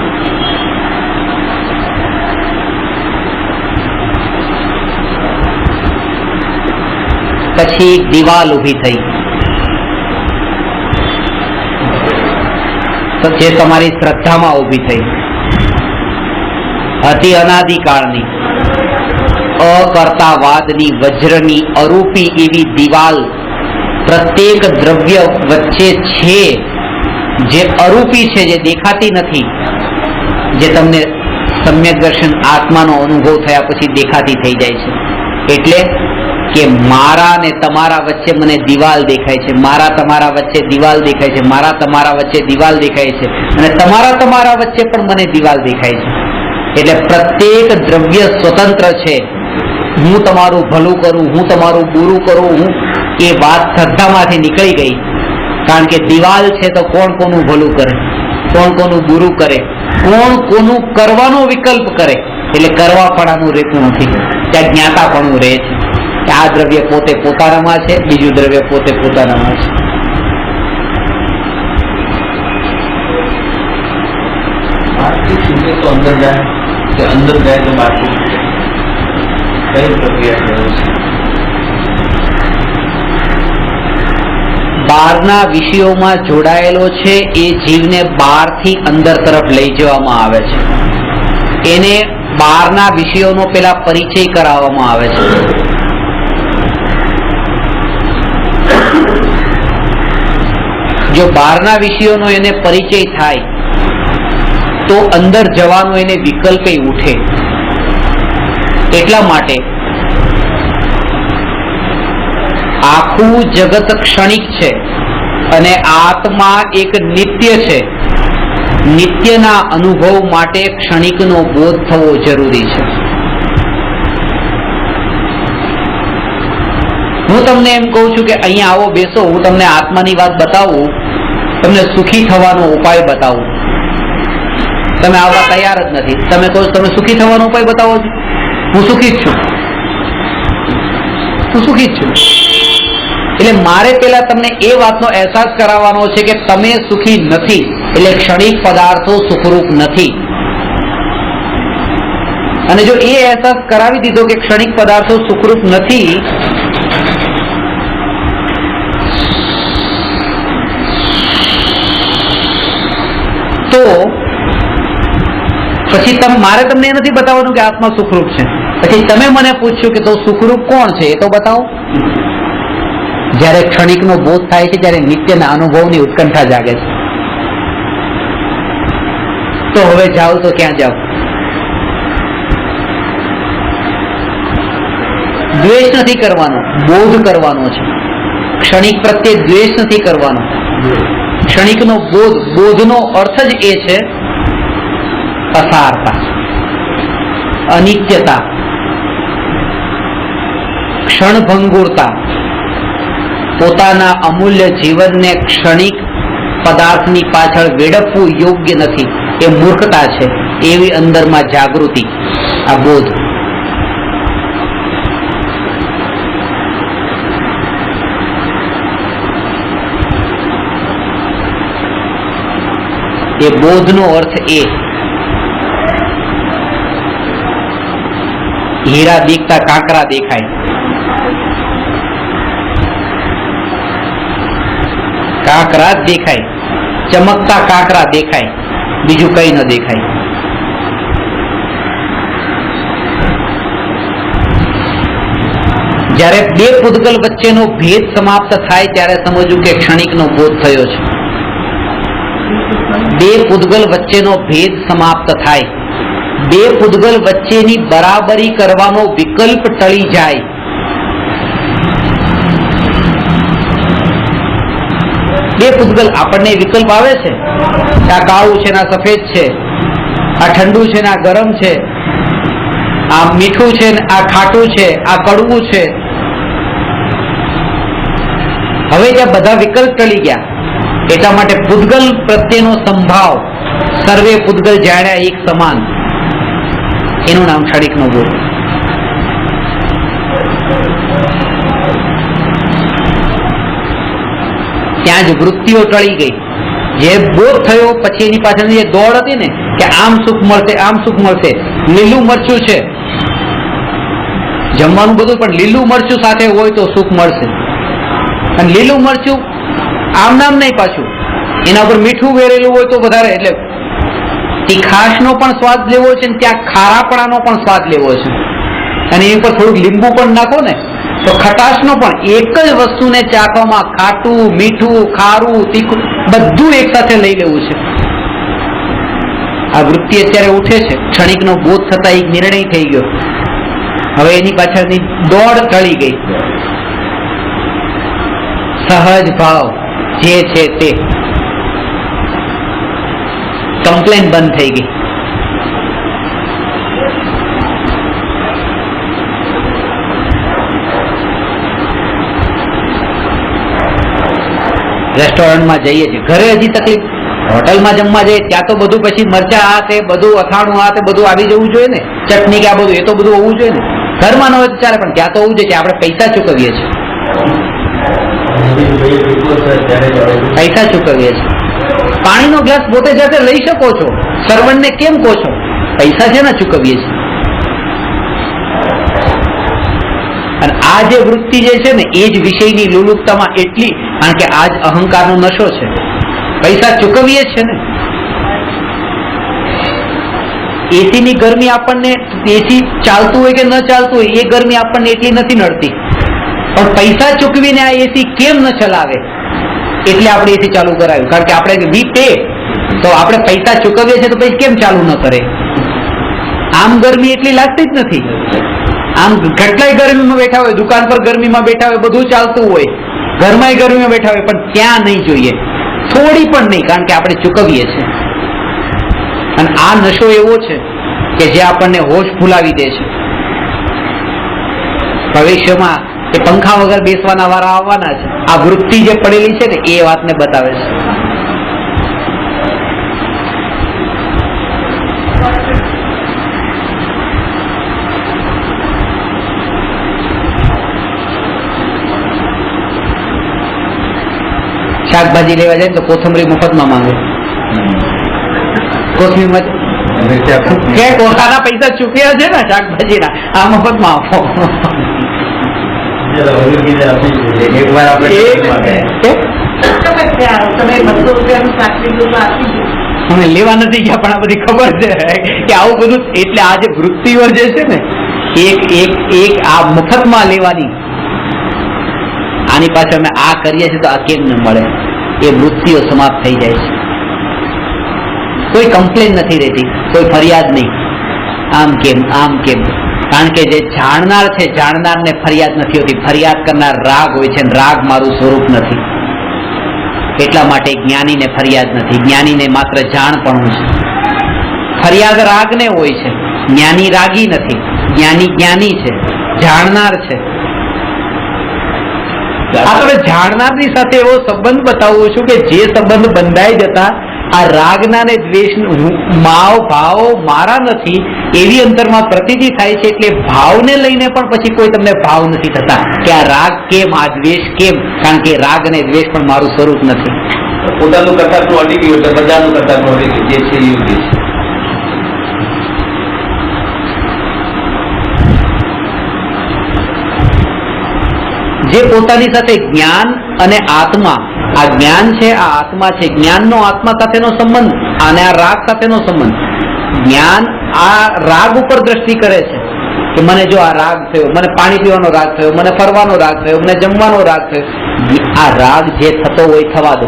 પછી દિવાલ ઊભી થઈ, તો જે તમારી શ્રદ્ધામાં ઊભી થઈ હતી અનાદિકાળની, અકર્તાવાદની વજ્રની અરૂપી એવી દિવાલ પ્રત્યેક દ્રવ્ય વચ્ચે છે, જે અરૂપી છે, જે દેખાતી નથી, જે તમને સમ્યક દર્શન આત્માનો અનુભવ થયા પછી દેખાતી થઈ જાય છે. એટલે કે મારા ને તમારા વચ્ચે મને દિવાલ દેખાય છે, મારા તમારા વચ્ચે દિવાલ દેખાય છે, મારા તમારા વચ્ચે દિવાલ દેખાય છે, અને તમારા વચ્ચે પણ મને દિવાલ દેખાય છે. એટલે પ્રત્યેક દ્રવ્ય સ્વતંત્ર છે. હું તમારું ભલું કરું, હું તમારું બુરું કરું, એ વાત શ્રદ્ધામાંથી નીકળી ગઈ. કારણ કે દિવાલ છે તો કોણ કોનું ભલું કરે, કોણ કોનું બુરું કરે, કોણ કોનું કરવાનો વિકલ્પ કરે. એટલે કરવાપણાનું રહેતું નથી, ત્યાં જ્ઞાતાપણું રહે છે. આ દ્રવ્ય પોતે પોતાનામાં છે, બીજું દ્રવ્ય પોતે પોતાનામાં છે.
તો અંદર જાય કે અંદર જાય તો બહારથી કઈ પ્રક્રિયા કરે છે?
બહારના વિષયોમાં જોડાયેલો છે એ જીવને બહારથી અંદર તરફ લઈ જવામાં આવે છે. એને બહારના વિષયોનો પેલા પરિચય કરાવવામાં આવે છે. જો બહારના વિષયોનો એને પરિચય થાય તો અંદર જવાનો એને વિકલ્પ ઉઠે. એટલા માટે આખું જગત ક્ષણિક છે અને આત્મા એક નિત્ય છે. નિત્યના અનુભવ માટે ક્ષણિકનો બોધ થવો જરૂરી છે. હું તમને એમ કહું છું કે અહીંયા આવો બેસો, હું તમને આત્માની વાત બતાવું, તમને સુખી થવાનો ઉપાય બતાવું. તમે આવવા તૈયાર જ નથી. તમે કહો તમે સુખી થવાનો ઉપાય બતાવો છો. હું સુખી જ છું. હું સુખી જ છું. એટલે મારે પેલા તમને એ વાતનો અહેસાસ કરાવવાનો છે કે તમે સુખી નથી. એટલે ક્ષણિક પદાર્થો સુખરૂપ નથી. અને જો એ અહેસાસ કરાવી દીધો કે ક્ષણિક પદાર્થો સુખરૂપ નથી, તો પછી મારે તમને એ નથી બતાવવાનું કે આત્મા સુખરૂપ છે. પછી તમે મને પૂછ્યું કે તો સુખરૂપ કોણ છે એ તો બતાવો. જ્યારે ક્ષણિકનો બોધ થાય છે ત્યારે નિત્યના અનુભવની ઉત્કંઠા જાગે છે. તો હવે જાઓ તો ક્યાં જાઓ? દ્વેષ નથી કરવાનો, બોધ કરવાનો છે. ક્ષણિક પ્રત્યે દ્વેષ નથી કરવાનો. ક્ષણિકનો બોધ, બોધનો અર્થ જ એ છે અસારતા, અનિત્યતા, ક્ષણભંગુરતા. પોતાના અમૂલ્ય જીવનને ક્ષણિક પદાર્થની પાછળ વેડફવું યોગ્ય નથી. એ મૂર્ખતા છે. એવી અંદરમાં જાગૃતિ, આ બોધ. એ બોધનો અર્થ એ. હીરા દેખતા કાંકરા દેખાય. કાંકરા જ દેખાય. ચમકતા કાંકરા દેખાય, બીજું કઈ ન દેખાય. જ્યારે બે પૂતગલ વચ્ચેનો ભેદ સમાપ્ત થાય ત્યારે સમજવું કે ક્ષણિકનો બોધ થયો છે. બે પૂતગલ વચ્ચેનો ભેદ સમાપ્ત થાય, બે પૂતગલ વચ્ચેની બરાબરી કરવાનો વિકલ્પ ટળી જાય. બે પૂતગલ આપણને વિકલ્પ આવે છે કે આ કાળું છે ને આ સફેદ છે, આ ઠંડુ છે ને આ ગરમ છે, આ મીઠું છે ને આ ખાટું છે, આ કડવું છે. હવે જ્યાં બધા વિકલ્પ ટળી ગયા, એટલા માટે પૂતગલ પ્રત્યેનો સંભાવ, સર્વે પૂતગલ જાણ્યા એક સમાન, એનું નામ ક્ષણિકનો બોધ. ત્યાં જ વૃત્તિઓ ટળી ગઈ. જે બોધ થયો પછી એની પાછળની જે દોડ હતી ને કે આમ સુખ મળશે, આમ સુખ મળશે. લીલું મરચું છે, જમવાનું બધું, પણ લીલું મરચું સાથે હોય તો સુખ મળશે. અને લીલું મરચું આમ નામ નહીં, પાછું એના ઉપર મીઠું વેરેલું હોય તો વધારે. એટલે તીખાશનો પણ સ્વાદ લેવો છે ને ત્યાં ખારાપણાનો પણ સ્વાદ લેવો છે. અને એની ઉપર થોડુંક લીંબુ પણ નાખો ને તો ખટાશનો પણ. એક જ વસ્તુને ચાખવામાં ખાટું, મીઠું, ખારું, તીખું બધું એક સાથે લઈ લેવું છે. આ વૃત્તિ અત્યારે ઉઠે છે. ક્ષણિકનો બોધ થતા એક નિર્ણય થઈ ગયો. હવે એની પાછળની દોડ ટળી ગઈ. સહજ ભાવ જે છે તે, કમ્પ્લેન બંધ થઈ ગઈ. રેસ્ટોરન્ટમાં જઈએ છીએ, ઘરે હજી તકલીફ. હોટલમાં જમવા જઈએ ત્યાં તો બધું પછી મરચા આ તે બધું, અથાણું આ તે બધું આવી જવું જોઈએ ને, ચટણી કે આ બધું, એ તો બધું હોવું જોઈએ ને. ઘરમાં ન હોય તો ચાલે, પણ ત્યાં તો હોવું જોઈએ કે આપણે પૈસા ચૂકવીએ છીએ. પૈસા ચૂકવીએ છીએ. પાણીનો ગ્લાસ પોતે જાતે લઈ શકો છો. સર્વન્ટને કેમ કહો છો? પૈસા છે ને ચૂકવીએ છીએ. અને આ જે વૃત્તિ જે છે ને એ જ વિષયની લુલુપતામાં એટલી કારણ કે આજ અહંકારનો નશો છે. પૈસા ચૂકવીએ છે ને. એસી ની ગરમી આપણને, એસી ચાલતું હોય કે ન ચાલતું હોય એ ગરમી આપણને એટલી નથી નડતી, પણ પૈસા ચૂકવીને આ એસી કેમ ન ચલાવે એટલે આપણે એસી ચાલુ કરાવ્યું. કારણ કે આપણે વી પે, તો આપણે પૈસા ચૂકવીએ છીએ તો પછી કેમ ચાલુ ન કરે? આમ ગરમી એટલી લાગતી જ નથી. આમ કેટલાય ગરમીમાં બેઠા હોય, દુકાન પર ગરમીમાં બેઠા હોય, બધું ચાલતું હોય, ઘરમાં ગરમીમાં બેઠા હોય, પણ ત્યાં નહીં જોઈએ, થોડી પણ નહીં, કારણ કે આપણે ચૂકવીએ છીએ. અને આ નશો એવો છે કે જે આપણને હોશ ભૂલાવી દે છે. ભવિષ્યમાં એ પંખા વગર બેસવાના વાળા આવવાના છે. આ વૃત્તિ જે પડેલી છે ને એ વાતને બતાવે છે. શાકભાજી લેવા જાય તો કોથમરી મફતમાં માંગે. કોથમીર ઓછાના પૈસા ચૂક્યા છે ને શાકભાજીના, આ મફતમાં આપો.
એકવાર આપણે
અમે લેવા નથી ગયા પણ આ બધી ખબર છે કે આવું બધું. એટલે આ જે વૃત્તિઓ જે છે ને એક આ મફતમાં લેવાની, આની પાછળ અમે આ કરીએ છીએ તો આ કેમ ન મળે, એ વૃત્તિઓ સમાપ્ત થઈ જાય છે. કોઈ કમ્પ્લેન નથી રહેતી, કોઈ ફરિયાદ નહીં, આમ કેમ આમ કેમ. કારણ કે જે જાણનાર છે, જાણનારને ફરિયાદ નથી હોતી. ફરિયાદ કરનાર રાગ હોય છે, રાગ મારું સ્વરૂપ નથી. એટલા માટે જ્ઞાનીને ફરિયાદ નથી. જ્ઞાનીને માત્ર જાણપણું છે. ફરિયાદ રાગને હોય છે, જ્ઞાની રાગી નથી. જ્ઞાની જ્ઞાની છે, જાણનાર છે. આ તમે જાણનારની સાથે એવો સંબંધ બતાવું છું કે જે સંબંધ બંધાઈ જતા આ રાગના ને દ્વેષ ભાવ મારા નથી એવી અંતરમાં પ્રતીતિ થાય છે. એટલે ભાવને લઈને પણ પછી કોઈ તમને ભાવ નથી થતા કે આ રાગ કેમ, આ દ્વેષ કેમ, કારણ કે રાગ અને દ્વેષ પણ મારું સ્વરૂપ નથી.
પોતાનું કરતાનું અડી ગયું એટલે બધાનું કરતાનું અડી ગયું, જે છે યોગ્ય છે.
જે પોતાની સાથે જ્ઞાન અને આત્મા, આ જ્ઞાન છે, આ આત્મા છે, જ્ઞાનનો આત્મા સાથેનો સંબંધ અને આ રાગ સાથેનો સંબંધ. જ્ઞાન આ રાગ ઉપર દ્રષ્ટિ કરે છે કે મને જો આ રાગ થયો, મને પાણી પીવાનો રાગ થયો, મને ફરવાનો રાગ થયો, મને જમવાનો રાગ થયો. આ રાગ જે થતો હોય થવા દો,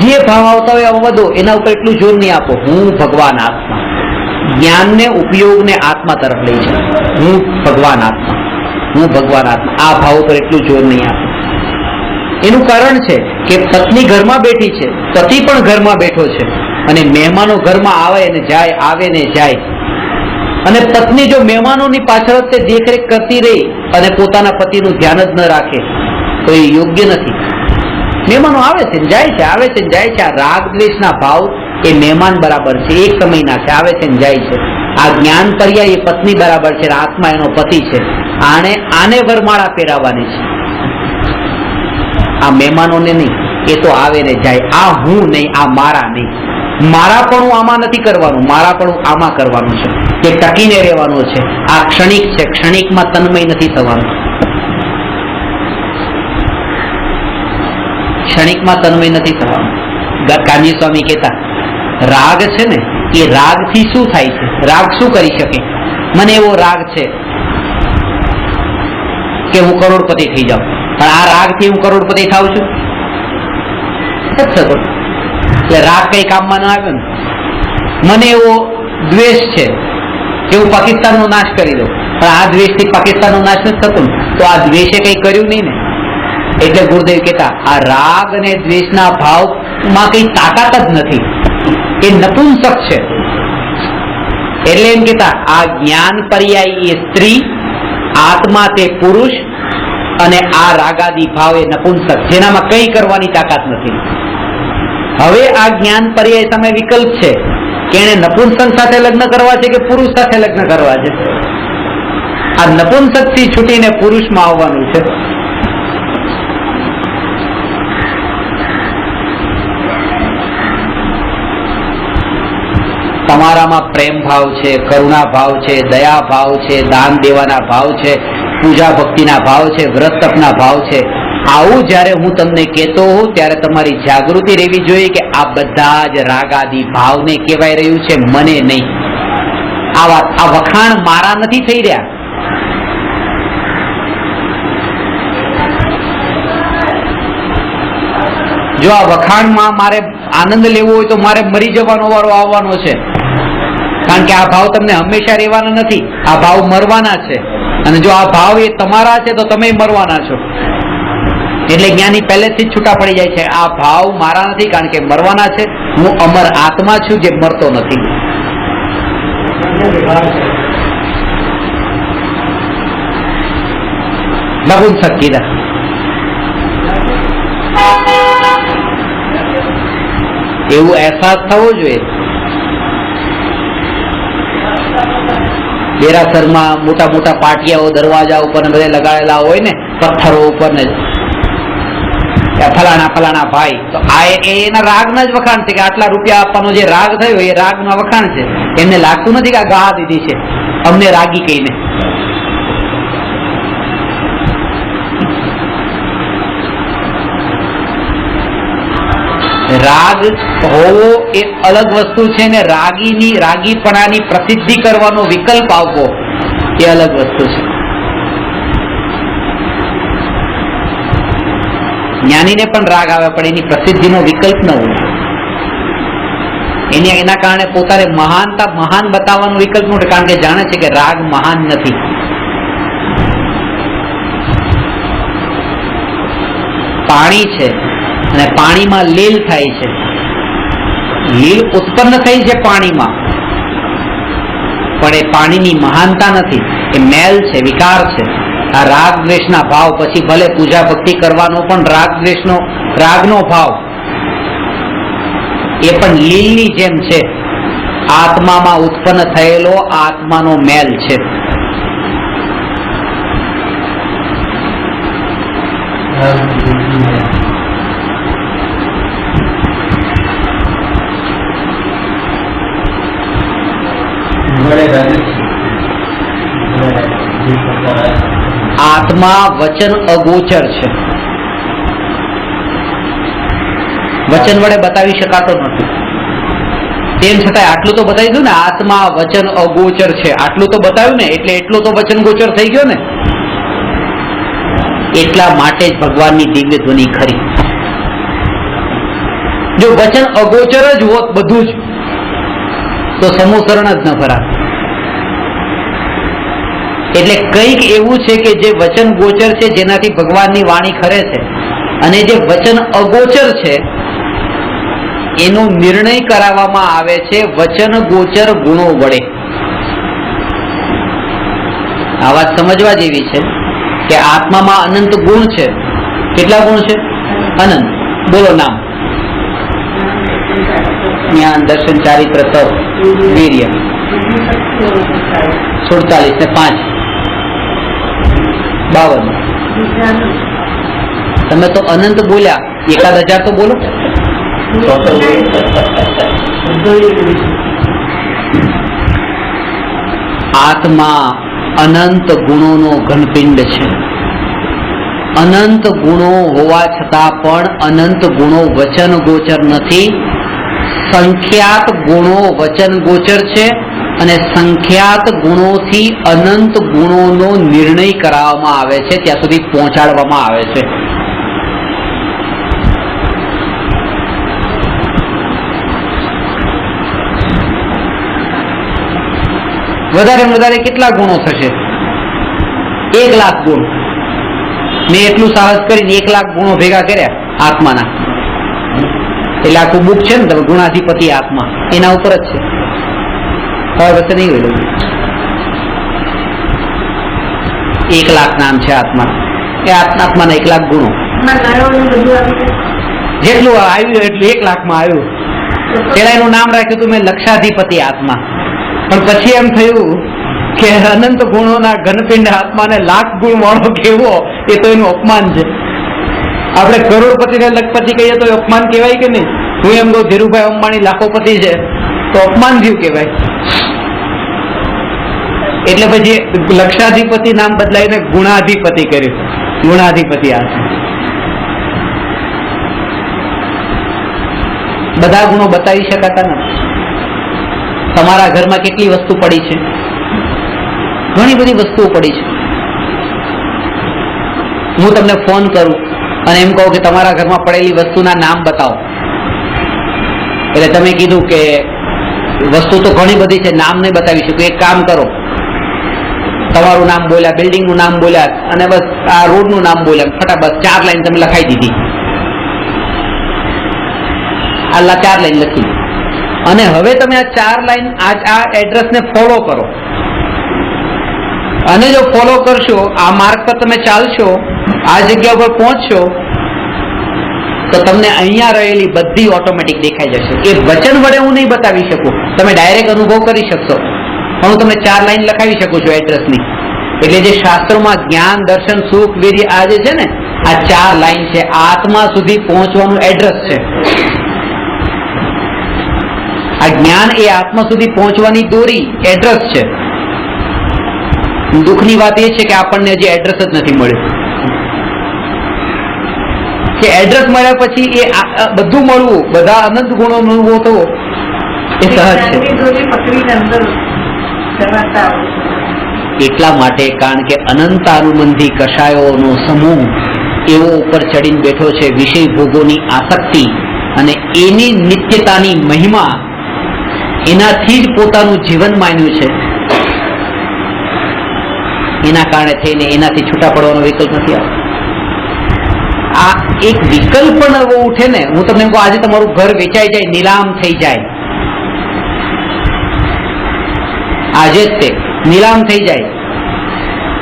જે ભાવ આવતા હોય આવવા દો, એના ઉપર એટલું જોર નહીં આપો. હું ભગવાન આત્મા, જ્ઞાનને ઉપયોગને આત્મા તરફ લઈ છે. હું ભગવાન આત્મા, હું ભગવાન આત્મા, આ ભાવ ઉપર એટલું જોર નહીં આપે. એનું કારણ છે કે પત્ની ઘરમાં બેઠી છે, પતિ પણ ઘરમાં બેઠો છે, અને મહેમાનો ઘરમાં આવે ને જાય, આવે ને જાય. અને પત્ની જો મહેમાનોની પાછળ તે દેખરેખ કરતી રહી અને પોતાના પતિનું ધ્યાન જ ન રાખે તો એ યોગ્ય નથી. મહેમાનો આવે છે ને જાય છે, આવે છે ને જાય છે. આ રાગ દ્વેષના ભાવ એ મહેમાન બરાબર છે, એક સમયના છે, આવે છે ને જાય છે. આ જ્ઞાન પર્યાય એ પત્ની બરાબર છે, આત્મા એનો પતિ છે. આને વરમાળા પહેરાવવાની છે, આ મહેમાનોને નહીં. એ તો આવે ને જાય. આ હું નહીં, આ મારા નહીં. મારા પણ આમાં નથી કરવાનું, મારા પણ આમાં કરવાનું છે. તે ટકીને રહેવાનું છે. આ ક્ષણિક છે, ક્ષણિકમાં તન્મય નથી થવાનું. ક્ષણિકમાં તન્મય નથી થવાનું. કાનજી સ્વામી કહેતા રાગ છે ને એ રાગથી શું થાય છે, રાગ શું કરી શકે. મને એવો રાગ છે કે હું કરોડપતિ થઈ જાઉં, પણ આ રાગથી હું કરોડપતિ થાઉં છું એટલે રાગ કઈ કામમાં ના આવ્યો ને. મને એવો દ્વેષ છે કે હું પાકિસ્તાનનો નાશ કરી દઉં, પણ આ દ્વેષથી પાકિસ્તાનનો નાશ નથી થતો ને, તો આ દ્વેષે કઈ કર્યું નહીં ને. એટલે ગુરુદેવ કહેતા આ રાગ અને દ્વેષના ભાવમાં કઈ તાકાત જ નથી, એ નપુંસક છે. એટલે એમ કહેતા આ જ્ઞાન પર્યાય એ સ્ત્રી, આત્મા તે પુરુષ, અને આ રાગાદી ભાવ એ નપુંસક, જેનામાં કઈ કરવાની તાકાત નથી. હવે આ જ્ઞાન પર્યાય સામે વિકલ્પ છે કે એને નપુંસક સાથે લગ્ન કરવા છે કે પુરુષ સાથે લગ્ન કરવા છે. આ નપુંસક થી છૂટીને પુરુષમાં આવવાનું છે. તમારામાં પ્રેમ ભાવ છે, કરુણા ભાવ છે, દયા ભાવ છે, દાન દેવાના ભાવ છે, પૂજા ભક્તિના ભાવ છે, વ્રત તપના ભાવ છે. આવું જ્યારે હું તમને કહેતો હોઉં ત્યારે તમારી જાગૃતિ રહેવી જોઈએ કે આ બધા જ રાગાદી ભાવને કહેવાય રહ્યું છે, મને નહીં. આ વખાણ મારા નથી થઈ રહ્યા. જો આ વખાણમાં મારે આનંદ લેવો હોય તો મારે મરી જવાનો વારો આવવાનો છે, કારણ કે આ ભાવ તમને હંમેશા રહેવાના નથી, આ ભાવ મરવાના છે. અને જો આ ભાવ એ તમારા છે તો તમે મરવાના છો. એટલે જ્ઞાની પહેલેથી જ છૂટા પડી જાય છે. આ ભાવ મારા નથી, કારણ કે મરવાના છે. હું અમર આત્મા છું જે મરતો નથી. લગુન સકીદા એવું અહેસાસ થવો જોઈએ. દેરાસરમાં મોટા મોટા પાટિયાઓ દરવાજા ઉપર બધે લગાડેલા હોય ને, પથ્થરો ઉપર ને, ફલાણા ફલાણા ભાઈ, તો આ એના રાગના જ વખાણ છે કે આટલા રૂપિયા આપવાનો જે રાગ થયો એ રાગના વખાણ છે. એમને લાગતું નથી કે આ ગા દીધી છે અમને રાગી કહીને. રાગ હોવો એ અલગ વસ્તુ છે ને રાગીપણાની પ્રસિદ્ધિ કરવાનો વિકલ્પ આવવો એ અલગ વસ્તુ છે. જ્ઞાનીને પણ રાગ આવે પણ એની પ્રસિદ્ધિનો વિકલ્પ ન હોય. એના કારણે પોતાને મહાન બતાવવાનો વિકલ્પ ન હોય, કારણ કે જાણે છે કે રાગ મહાન નથી. પાણી છે અને પાણીમાં લીલ થાય છે. લીલ ઉત્પન્ન થઈ છે પાણીમાં, પણ એ પાણીની મહાનતા નથી, એ મેલ છે, વિકાર છે. આ રાગ દ્વેષના ભાવ પછી ભલે પૂજા ભક્તિ કરવાનો પણ રાગનો ભાવ એ પણ લીલની જેમ છે. આત્મામાં ઉત્પન્ન થયેલો આત્માનો મેલ છે. આત્મા વચન અગોચર છે, વચન વડે બતાવી શકાતો નથી. તેમ છતાં આટલું તો બતાવી દઉં ને, આત્મા વચન અગોચર છે, આટલું તો બતાવ્યું ને, એટલે એટલો તો વચન ગોચર થઈ ગયો ને. એટલા માટે જ ભગવાનની દિવ્ય ધ્વનિ ખરી. જો વચન અગોચર જ હોત બધું જ, તો સમૂહકરણ જ ન ભરાત. એટલે કંઈક એવું છે કે જે વચન ગોચર છે, જેનાથી ભગવાનની વાણી ખરે છે, અને જે વચન અગોચર છે એનો નિર્ણય કરાવવામાં આવે છે વચન ગોચર ગુણો વડે. આ વાત સમજવા જેવી છે કે આત્મામાં અનંત ગુણ છે. કેટલા ગુણ છે? અનંત. બોલો નામ. જ્ઞાન, દર્શન, ચારિત્ર, તપ, વીર્ય. 47 ને 5 52. તમે તો અનંત બોલ્યા, 1000 તો બોલો. આત્મા અનંત ગુણોનો ઘનપિંડ છે. અનંત ગુણો હોવા છતાં પણ અનંત ગુણો વચન ગોચર નથી. સંખ્યાત ગુણો વચન ગોચર છે, અને સંખ્યાત ગુણોથી અનંત ગુણોનો નિર્ણય કરાવવામાં આવે છે, ત્યાં સુધી પહોંચાડવામાં આવે છે. વધારે વધારે કેટલા ગુણો થશે? 1,00,000 ગુણ. મેં એટલું સાહસ કરીને 1,00,000 ગુણો ભેગા કર્યા આત્માના. એટલે આખું બુક છે ને, તમે ગુણાધિપતિ આત્મા, એના ઉપર જ છે. હવે વચ્ચે નહીં હોય. 1,00,000 નામ છે આત્મા. એ આત્માના 1,00,000 ગુણો. જેટલું આવ્યું એટલું 1,00,000 માં આવ્યું. પેલા એનું નામ રાખ્યું હતું મેં લક્ષાધિપતિ આત્મા, પણ પછી એમ થયું કે અનંત ગુણોના ઘનપિંડ આત્માને 1,00,000 ગુણ વાળો કેવો, એ તો એનું અપમાન છે. આપણે કરોડપતિ ને લખપતિ કહીએ તો અપમાન કહેવાય કે નહીં? હું એમ કહું ધીરુભાઈ અંબાણી લાખોપતિ છે તો અપમાન થયું કહેવાય. એટલે પછી લક્ષાધિપતિ નામ બદલાઈને ગુણાધિપતિ કર્યું. ગુણાધિપતિ આત્મા. બધા ગુણો બતાવી શકાતા નથી. તમારા ઘરમાં કેટલી વસ્તુ પડી છે? ઘણી બધી વસ્તુઓ પડી છે. હું તમને ફોન કરું અને એમ કહું કે તમારા ઘરમાં પડેલી વસ્તુના નામ બતાવો, એટલે તમે કીધું કે વસ્તુ તો ઘણી બધી છે, નામ નહીં બતાવી શકું. એક કામ કરો, તમારું નામ બોલ્યા, બિલ્ડિંગનું નામ બોલ્યા અને બસ આ રોડનું નામ બોલ્યા, ફટાફટ 4 લાઈન તમે લખાઈ દીધી. આ 4 લાઈન લખી અને હવે તમે આ 4 લાઈન આ એડ્રેસને ફોલો કરો. અને જો ફોલો કરશો, આ માર્ગ પર તમે ચાલશો, આ જગ્યા પર પહોંચશો, તો તમને અહીંયા રહેલી બધી ઓટોમેટિક દેખાઈ જશે. એ વચન વડે હું નહીં બતાવી શકું, તમે ડાયરેક્ટ અનુભવ કરી શકશો, પણ હું તમે 4 લાઈન લખાવી શકું છું એડ્રેસની. એટલે જે શાસ્ત્રોમાં જ્ઞાન, દર્શન, સુખ, વીર્ય આ જે છે ને, આ 4 લાઈન છે, આત્મા સુધી પહોંચવાનું એડ્રેસ છે. આ જ્ઞાન એ આત્મા સુધી પહોંચવાની દોરી, એડ્રેસ છે. દુઃખની વાત એ છે કે આપણને હજી એડ્રેસ જ નથી મળ્યું. કે એડ્રેસ મળ્યા પછી એ બધું મળવું, બધા અનંત ગુણો મળવો તો એ સહજ છે. એટલા માટે કારણ કે અનંત અનુબંધી કષાયોનો સમૂહ એવો ઉપર ચડીને બેઠો છે, વિષય ભોગોની આસક્તિ અને એની નિત્યતાની મહિમા, એનાથી જ પોતાનું જીવન માન્યું છે. એના કારણે થઈને એનાથી છૂટા પડવાનો વિકલ્પ નથી આવતો. આ એક વિકલ્પ પણ એવો ઉઠે ને, હું તમને કહું, આજે તમારું ઘર વેચાઈ જાય, નીલામ થઈ જાય, આજે જ તે નીલામ થઈ જાય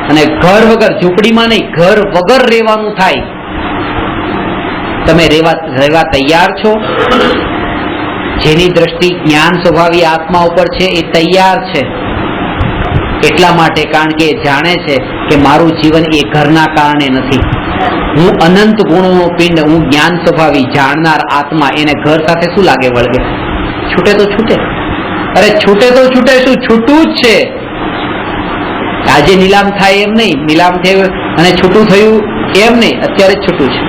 અને ઘર વગર, ઝૂંપડીમાં નહીં, ઘર વગર રહેવાનું થાય, તમે રહેવા તૈયાર છો? જેની દ્રષ્ટિ જ્ઞાન સ્વભાવી આત્મા ઉપર છે એ તૈયાર છે. એટલા માટે કારણ કે એ જાણે છે કે મારું જીવન એ ઘરના કારણે નથી. હું અનંત ગુણોનો પિંડ, હું જ્ઞાન સ્વભાવી જાણનાર આત્મા, એને ઘર સાથે શું લાગે વળગે? છૂટે તો છૂટે. અરે છૂટે તો છૂટે, શું છૂટું જ છે. આજે નીલામ થાય એમ નહીં, નીલામ થયું અને છૂટું થયું એમ નહીં, અત્યારે જ છૂટું છે.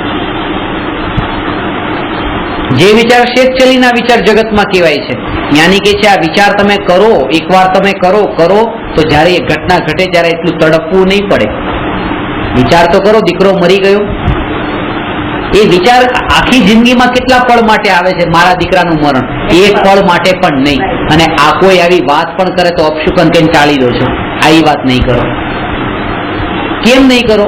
જે વિચાર શેષચલીના વિચાર જગતમાં કહેવાય છે. જ્ઞાની કે છે આ વિચાર તમે કરો, એકવાર તમે કરો તો જ્યારે એ ઘટના ઘટે ત્યારે એટલું તડપવું નહીં પડે. વિચાર તો કરો, દીકરો મરી ગયો, એ વિચાર આખી જિંદગીમાં કેટલા પળ માટે આવે છે? મારા દીકરાનું મરણ, એક પળ માટે પણ નહીં. અને આ કોઈ આવી વાત પણ કરે તો અપશુકન કેમ ટાળી દો છો? આવી વાત નહીં કરો. કેમ નહીં કરો?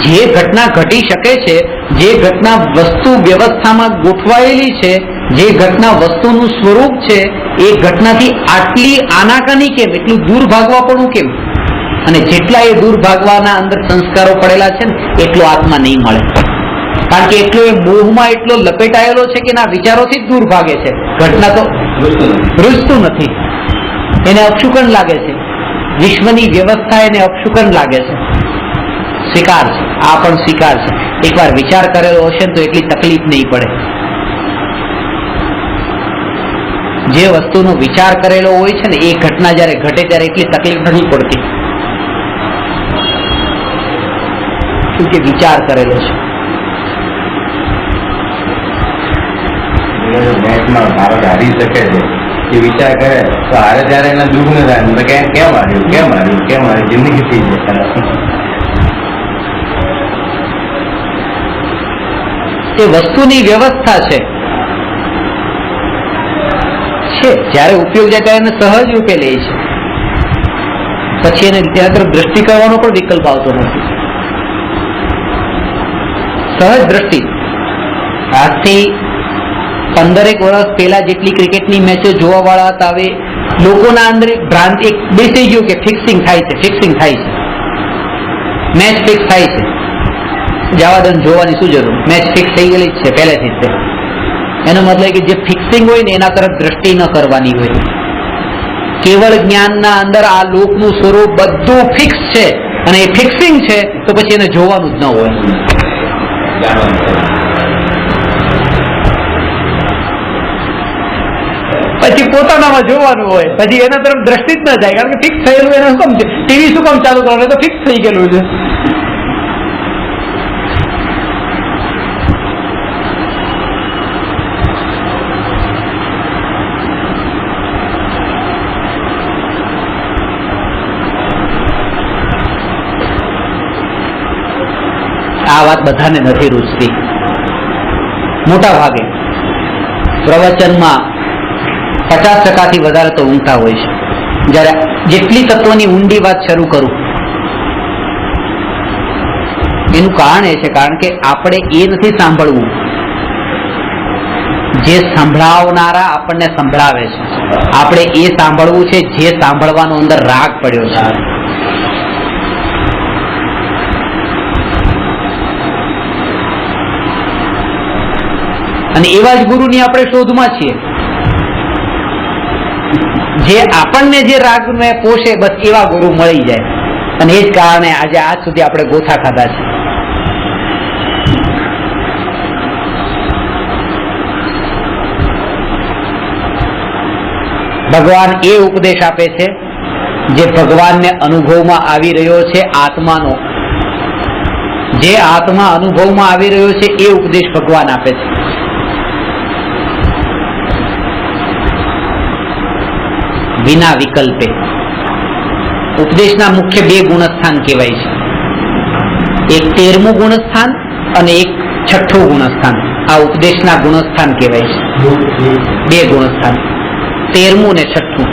જે ઘટના ઘટી શકે છે, જે ઘટના વસ્તુ વ્યવસ્થામાં ગોઠવાયેલી છે, જે ઘટના વસ્તુનું સ્વરૂપ છે, એ ઘટનાથી આટલી આનાકાની કેમ, એટલું દૂર ભાગવા પડવું કેમ? અને જેટલા એ દૂર ભાગવાના અંદર સંસ્કારો પડેલા છે ને, એટલો આત્મા નહીં મળે. કારણ કે એટલો એ મોહમાં એટલો લપેટાયેલો છે કે ના વિચારોથી જ દૂર ભાગે છે. ઘટના તો રૂજતું નથી, એને અપશુકન લાગે છે. વિશ્વની વ્યવસ્થા એને અપશુકન લાગે છે. સ્વીકાર છે, આ પણ સ્વીકાર છે. એકવાર વિચાર કરેલો હશે ને તો એટલી તકલીફ નહીં પડે. જે વસ્તુનો વિચાર કરેલો હોય છે ને, એ ઘટના જયારે ઘટે ત્યારે એટલી તકલીફ નથી પડતી, કે વિચાર કરેલો છે.
મેચમાં ભારત હારી શકે છે એ વિચાર કરે તો હારે ત્યારે એને દુઃખ ન થાય. કેમ હાર્યું, જિંદગી થઈ જાય.
એ વસ્તુની વ્યવસ્થા છે. જયારે ઉપયોગ જાય ત્યારે એને સહજ રૂપે લે છે, પછી એને ત્યાં તરફ દ્રષ્ટિ કરવાનો પણ વિકલ્પ આવતો નથી. સહજ દ્રષ્ટિ. આજથી 15 વર્ષ પહેલા જેટલી ક્રિકેટની મેચો જોવા વાળા હતા, હવે લોકોના અંદર એક ભ્રાંતિ એક બેસી ગયું કે ફિક્સિંગ થાય છે, મેચ ફિક્સ થાય છે. જવા દન જોવાની શું જરૂર, મેચ ફિક્સ થઈ ગયેલી જ છે પહેલેથી જ. એનો મતલબ કે જે ફિક્સિંગ હોય ને એના તરફ દ્રષ્ટિ ન કરવાની હોય. કેવળ જ્ઞાનના અંદર આ લોકનું સ્વરૂપ બધું ફિક્સ છે અને એ ફિક્સિંગ છે, તો પછી એને જોવાનું જ ન હોય. પછી પોતાનામાં જોવાનું હોય, પછી એના તરફ દ્રષ્ટિ જ ન જાય. કારણ કે ફિક્સ થયેલું એને શું કામ છે? ટીવી શું કામ ચાલુ કરવાનું? તો ફિક્સ થઈ ગયેલું છે. આ વાત બધાને નથી રૂચતી. મોટા ભાગે પ્રવચનમાં 50% વધારે તો ઊંઘતા હોય છે. જ્યારે જેટલી તત્વની ઊંડી વાત શરૂ કરું એનું કારણ એ છે, કારણ કે આપણે એ નથી સાંભળવું જે સંભળાવનારા આપણને સંભળાવે છે, આપણે એ સાંભળવું છે જે સાંભળવાનો અંદર રાગ પડ્યો છે. અને એવા જ ગુરુની આપણે શોધમાં છીએ જે આપણને જે રાગને પોષે, બસ એવા ગુરુ મળી જાય. અને એ જ કારણે આજે આજ સુધી આપણે ગોથા ખાધા છે. ભગવાન એ ઉપદેશ આપે છે જે ભગવાનને અનુભવમાં આવી રહ્યો છે, આત્માનો જે આત્મા અનુભવમાં આવી રહ્યો છે એ ઉપદેશ ભગવાન આપે છે. વિના વિકલ્પે. ઉપદેશના મુખ્ય 2 ગુણસ્થાન કહેવાય છે. એક 13મું ગુણસ્થાન અને એક 6ઠ્ઠું ગુણસ્થાન. આ ઉપદેશના ગુણસ્થાન કહેવાય છે. 2 ગુણસ્થાન, 13મું ને 6ઠ્ઠું.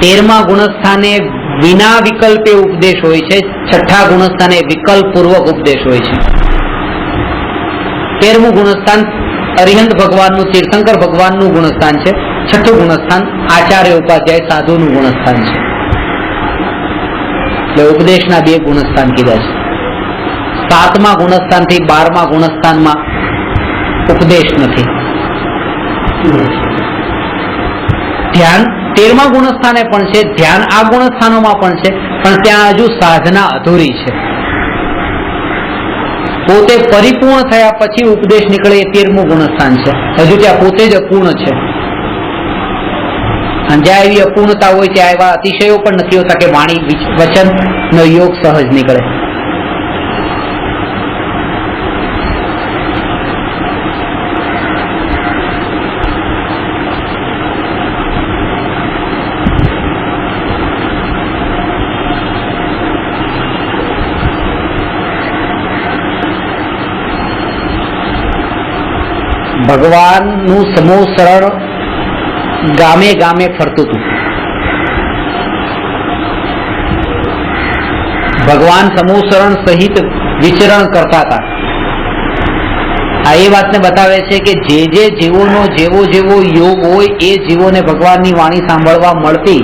13મા ગુણસ્થાને વિના વિકલ્પે ઉપદેશ હોય છે, 6ઠ્ઠા ગુણસ્થાને વિકલ્પ પૂર્વક ઉપદેશ હોય છે. 13મું ગુણસ્થાન અરિહંત ભગવાનનું, તીર્થંકર ભગવાનનું ગુણસ્થાન છે. 6ઠ્ઠું ગુણસ્થાન આચાર્ય ઉપાધ્યાય સાધુનું ગુણસ્થાન છે. એટલે ઉપદેશના 2 ગુણસ્થાન કીધા છે. 7મા ગુણસ્થાનથી 12મા ગુણસ્થાનમાં ઉપદેશ નથી. ધ્યાન 13મા ગુણસ્થાને પણ છે, ધ્યાન આ ગુણસ્થાનોમાં પણ છે, પણ ત્યાં હજુ સાધના અધૂરી છે. પોતે પરિપૂર્ણ થયા પછી ઉપદેશ નીકળે એ 13મું ગુણસ્થાન છે. હજુ ત્યાં પોતે જ અપૂર્ણ છે. અને જ્યાં એવી અપૂર્ણતા હોય ત્યાં એવા અતિશયો પણ નથી હોતા કે વાણી વચન નો યોગ સહજ નીકળે. ભગવાનનું સમૂહ શરણ ગામે ગામે ફરતું હતું. ભગવાન સમૂહ શરણ સહિત વિચરણ કરતા હતા. આ એ વાતને બતાવે છે કે જે જીવોનો જેવો જેવો યોગ હોય એ જીવોને ભગવાનની વાણી સાંભળવા મળતી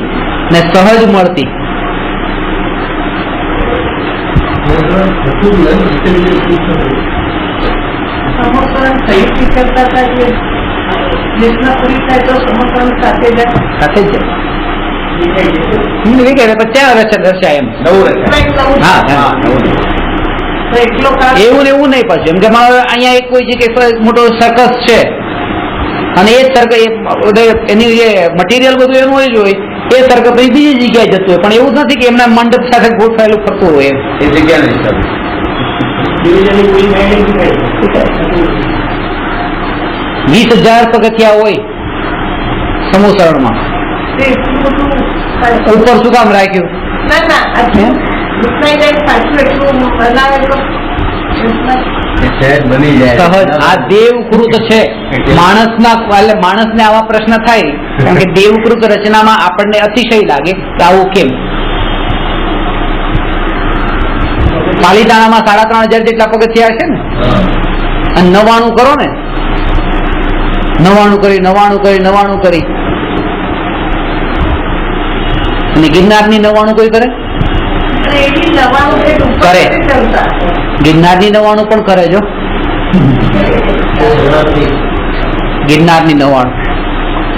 ને સહજ મળતી. એવું નહીં પછી એમ કે અહીંયા એક કોઈ છે કે મોટો સર્કસ છે અને એ સર્કસ એની જે મટીરિયલ બધું એનું હોય જ હોય, એ સર્કસ બીજી જગ્યાએ જતું હોય, પણ એવું નથી કે એમના મંડપ સાથે ગોઠવાયેલું ફરતું હોય.
એ જગ્યા
20,000 પગથિયા હોય સમૂહ શરણમાં, ઉપર શું કામ રાખ્યું? સહજ આ દેવકૃત છે. માણસને આવા પ્રશ્ન થાય કારણ કે દેવકૃત રચનામાં આપણને અતિશય લાગે કે આવું કેમ. પાલીતાણામાં 3,500 જેટલા પગથિયા છે ને, અને 99 કરો ને, 99 કરી અને ગિરનારની 99 કોઈ કરે? કરે. ગિરનારની 99 પણ કરે. જો ગિરનારની 99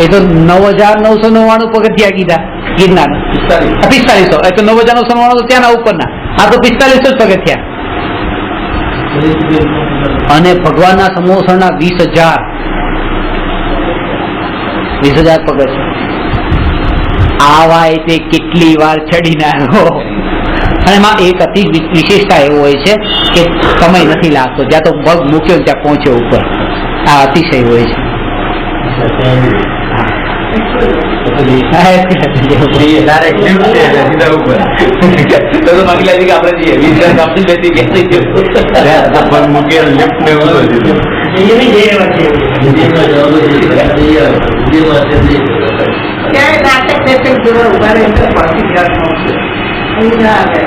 એ તો 9,999 પગથિયા કીધા. ગિરનાર 4500, એ તો 9,999 તો ત્યાંના ઉપરના. આ તો 4500 પગથિયા. અને ભગવાનના સમોસણના 20,000 પગથિયા. આવા એટલે કેટલી વાર ચડીને આવ્યો. અને એમાં એક અતિ વિશેષતા એવું હોય છે કે સમય નથી લાગતો, જ્યાં તો પગ મૂક્યો ત્યાં પહોંચ્યો ઉપર. આ અતિશય હોય છે.
તો માગી લાગી કે આપણે જઈએ 20 હજાર આપણી બેટી ક્યાંથી
ક્યાંય નાટક નાટક જોવા ઉભા રહે તો પાછી ધ્યાન મળશે અહીં ના આવે.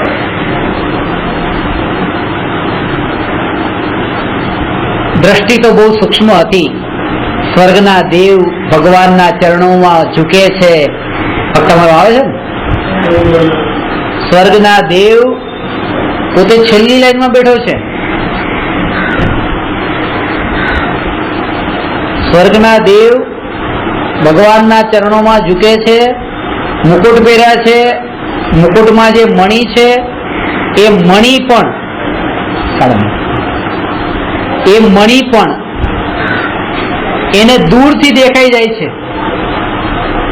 દ્રષ્ટિ તો બહુ સૂક્ષ્મ હતી. સ્વર્ગના દેવ ભગવાનના ચરણોમાં ઝૂકે છે. ફક્ત મારો આવે છે ને, સ્વર્ગના દેવ પોતે છેલ્લી લાઈનમાં બેઠો છે. સ્વર્ગના દેવ ભગવાનના ચરણોમાં ઝૂકે છે. મુકુટ પહેર્યા છે. મુકુટમાં જે મણિ છે એ મણિ પણ એને દૂરથી દેખાઈ જાય છે.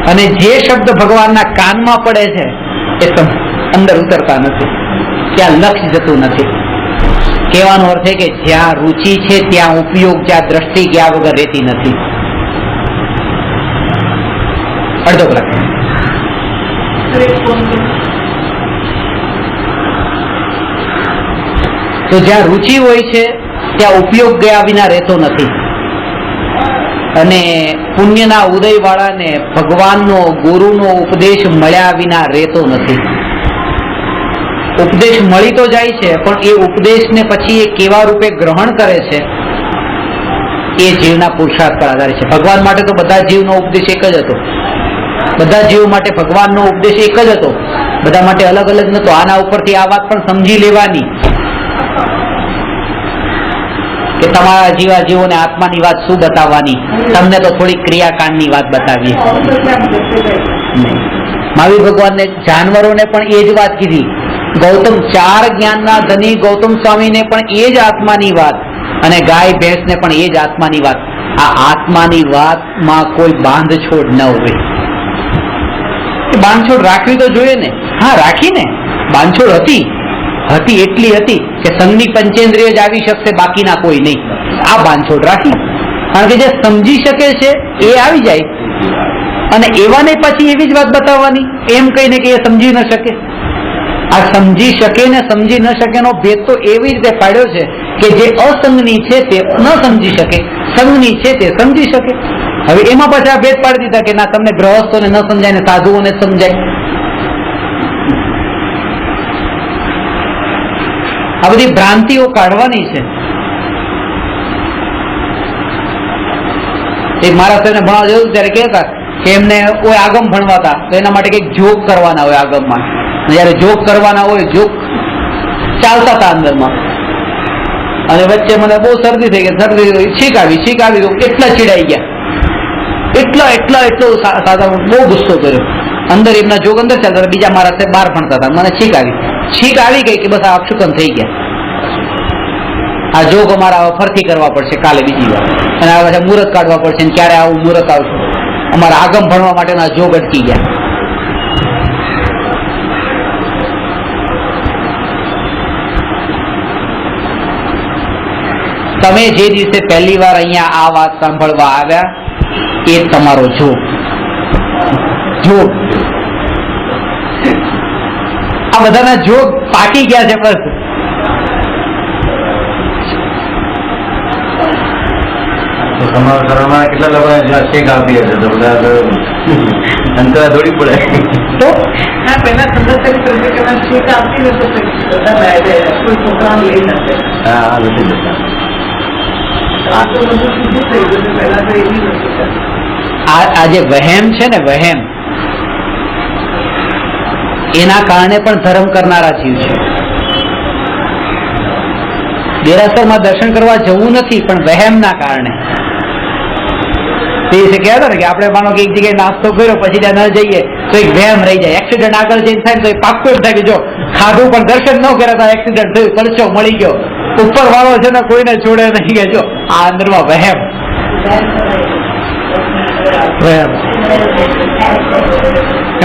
અને જે શબ્દ ભગવાનના કાનમાં પડે છે એ અંદર ઉતરતા નથી, ત્યાં લક્ષ્ય જતું નથી. કહેવાનો અર્થ છે કે જ્યાં રુચિ છે ત્યાં ઉપયોગ, જ્યાં દ્રષ્ટિ ગયા વગર રહેતી નથી. અડધો કલાક. તો જ્યાં રુચિ હોય છે ત્યાં ઉપયોગ ગયા વિના રહેતો નથી. અને પુણ્યના ઉદય વાળાને ભગવાનનો ગુરુનો ઉપદેશ મળ્યા વિના રહેતો નથી. ઉપદેશ મળી તો જાય છે, પણ એ ઉપદેશને પછી એ કેવા રૂપે ગ્રહણ કરે છે એ જીવના પુરુષાર્થ પર આધારિત છે. ભગવાન માટે તો બધા જીવનો ઉપદેશ એક જ હતો. બધા જીવો માટે ભગવાનનો ઉપદેશ એક જ હતો. બધા માટે અલગ અલગ નતો. આના ઉપરથી આ વાત પણ સમજી લેવાની કે તમારા જીવા જીવોને આત્માની વાત શું બતાવવાની, તમને તો થોડી ક્રિયાકાંડની વાત બતાવીએ. મહાવીર ભગવાનને જાનવરોને પણ એ જ વાત કીધી. ગૌતમ 4 જ્ઞાનના ધની ગૌતમ સ્વામીને પણ એ જ આત્માની વાત, અને ગાય ભેંસને પણ એ જ આત્માની વાત. આ આત્માની વાતમાં કોઈ બાંધછોડ ન હોય. બાંધછોડ રાખવી તો જોઈએ ને. હા, રાખીને બાંધછોડ હતી એટલી હતી કે સંઘની પંચેન્દ્રિય જ આવી શકશે, બાકીના કોઈ નહીં. આ બાંધછોડ રાખી, કારણ કે જે સમજી શકે છે એ આવી જાય, અને એવાને પછી એવી જ વાત બતાવવાની એમ કહીને કે એ સમજી ન શકે. આ સમજી શકે ને સમજી ન શકે નો ભેદ તો એવી રીતે પાડ્યો છે કે જે અસંગની છે તે ન સમજી શકે, સંઘની છે તે સમજી શકે. હવે એમાં પછી આ ભેદ પાડી દીધા કે ના, તમને ગ્રહસ્થોને ન સમજાય ને સાધુઓને સમજાય. આ બધી ભ્રાંતિઓ કાઢવાની છે. એક મારા સાહેબને ભણવા જવું ત્યારે કહેતા કે એમને કોઈ આગમ ભણવાતા તો એના માટે કંઈક જોગ કરવાના હોય આગમમાં. જયારે જોગ કરવાના હોય, જોગ ચાલતા હતા અંદરમાં, અને વચ્ચે મને બહુ શરદી થઈ ગઈ. શરદી છીક આવી તો એટલા ચીડાઈ ગયા, એટલો સાદા બહુ ગુસ્સો કર્યો. અંદર એમના જોગ અંદર ચાલતા હતા, બીજા મારા સાહેબ બહાર ભણતા હતા. મને છીક આવી ગઈ કે બસ આ અપશુકન થઈ ગયા. આ જોગ અમારા ફરતી કરવા પડશે કાલે બીજી વાર, અને આ પાછા મુહૂર્ત કાઢવા પડશે. ક્યારે આવું મુહૂર્ત આવશે? અમારા આગમ ભણવા માટેના જોગ અટકી ગયા. તમે જે દિવસે પહેલી વાર અહીંયા આ વાત સાંભળવા આવ્યા એ તમારો જોગ. આ બધાના જોગ પાકી ગયા છે. બસ
સમાચારમાં કેટલા લોકો શેક આપી હશે તો બધા અંતરા દોડી પડે.
તો
ના, પહેલા સંદર્ભ શીખ આપતી નથી બધા કોઈ છોકરાઓ લઈ નથી.
હા, નથી જતા.
આ તો બધું સીધું થઈ ગયું. પહેલા તો એવી નથી.
આ જે વહેમ છે ને, વહેમ, એના કારણે પણ ધર્મ કરનારા જીવ છે. દેરાસરમાં દર્શન કરવા જવું નથી, પણ વહેમના કારણે. તે વિશે કહેતા ને કે આપણે માનો કે એક જગ્યાએ નાસ્તો કર્યો પછી ત્યાં ન જઈએ તો એક વહેમ રહી જાય. એક્સિડન્ટ આગળ જઈને થાય તો એ પાક્કું એમ થાય કે જો ખાધું પણ દર્શન ન કર્યા તો એક્સિડન્ટ થયું, પરચો મળી ગયો, ઉપર વાળો છે ને કોઈને છોડે નહીં. કે જો આ અંદરમાં વહેમ.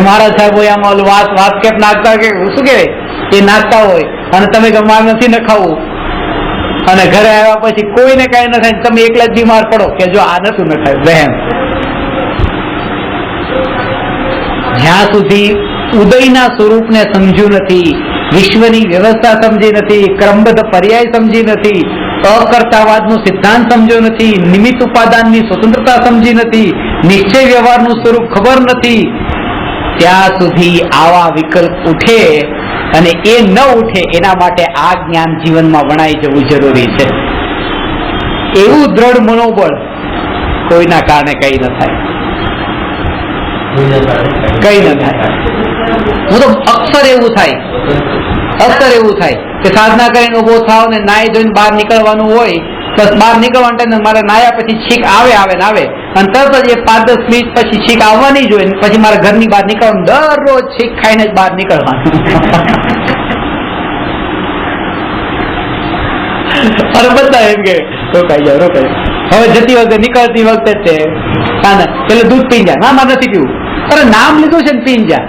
મારા સાહેબ હોય આમાં ઓલું વાત કેપ નાખતા કે શું કહેવાય એ નાખતા હોય, અને તમે કે માર નથી નખાવું, અને ઘરે આવ્યા પછી કોઈને કઈ ન થાય, તમે એકલા જ બીમાર પડો કે જો આ નતું નખાય. વહેમ. જ્યાં સુધી ઉદયના સ્વરૂપને સમજ્યું નથી, વિશ્વની વ્યવસ્થા સમજી નથી, ક્રમબદ્ધ પર્યાય સમજી નથી, અકર્તાવાદનો સિદ્ધાંત સમજ્યો નથી, નિમિત્ત ઉપાદાનની સ્વતંત્રતા સમજી નથી, નિશ્ચય વ્યવહારનું સ્વરૂપ ખબર નથી, ત્યાં સુધી આવા વિકલ્પ ઉઠે અને એ ન ઉઠે એના માટે આ જ્ઞાન જીવનમાં વણાઈ જવું જરૂરી છે. એવું દ્રઢ મનોબળ કોઈના કારણે કઈ ન થાય, કઈ ન થાય. હું તો અક્ષર એવું થાય કે સાધના કરીને ઉભો થાવ ને નાઈ ધોઈને બહાર નીકળવાનું હોય, બસ બહાર નીકળવાનું ટાઈમ મારે નાયા પછી છીક આવે અને તરત જ 5-10 મિનિટ પછી છીક આવવાની જ હોય, પછી મારા ઘરની બહાર નીકળવાનું, દરરોજ છીક ખાઈને જ બહાર નીકળવાનું. અને બધા એમ કે રોકાઈ જાવ. હવે જતી વખતે નીકળતી વખતે પેલે દૂધ પી જાય, ના મારે નથી પીવું. અરે નામ લીધું છે ને પીને જા.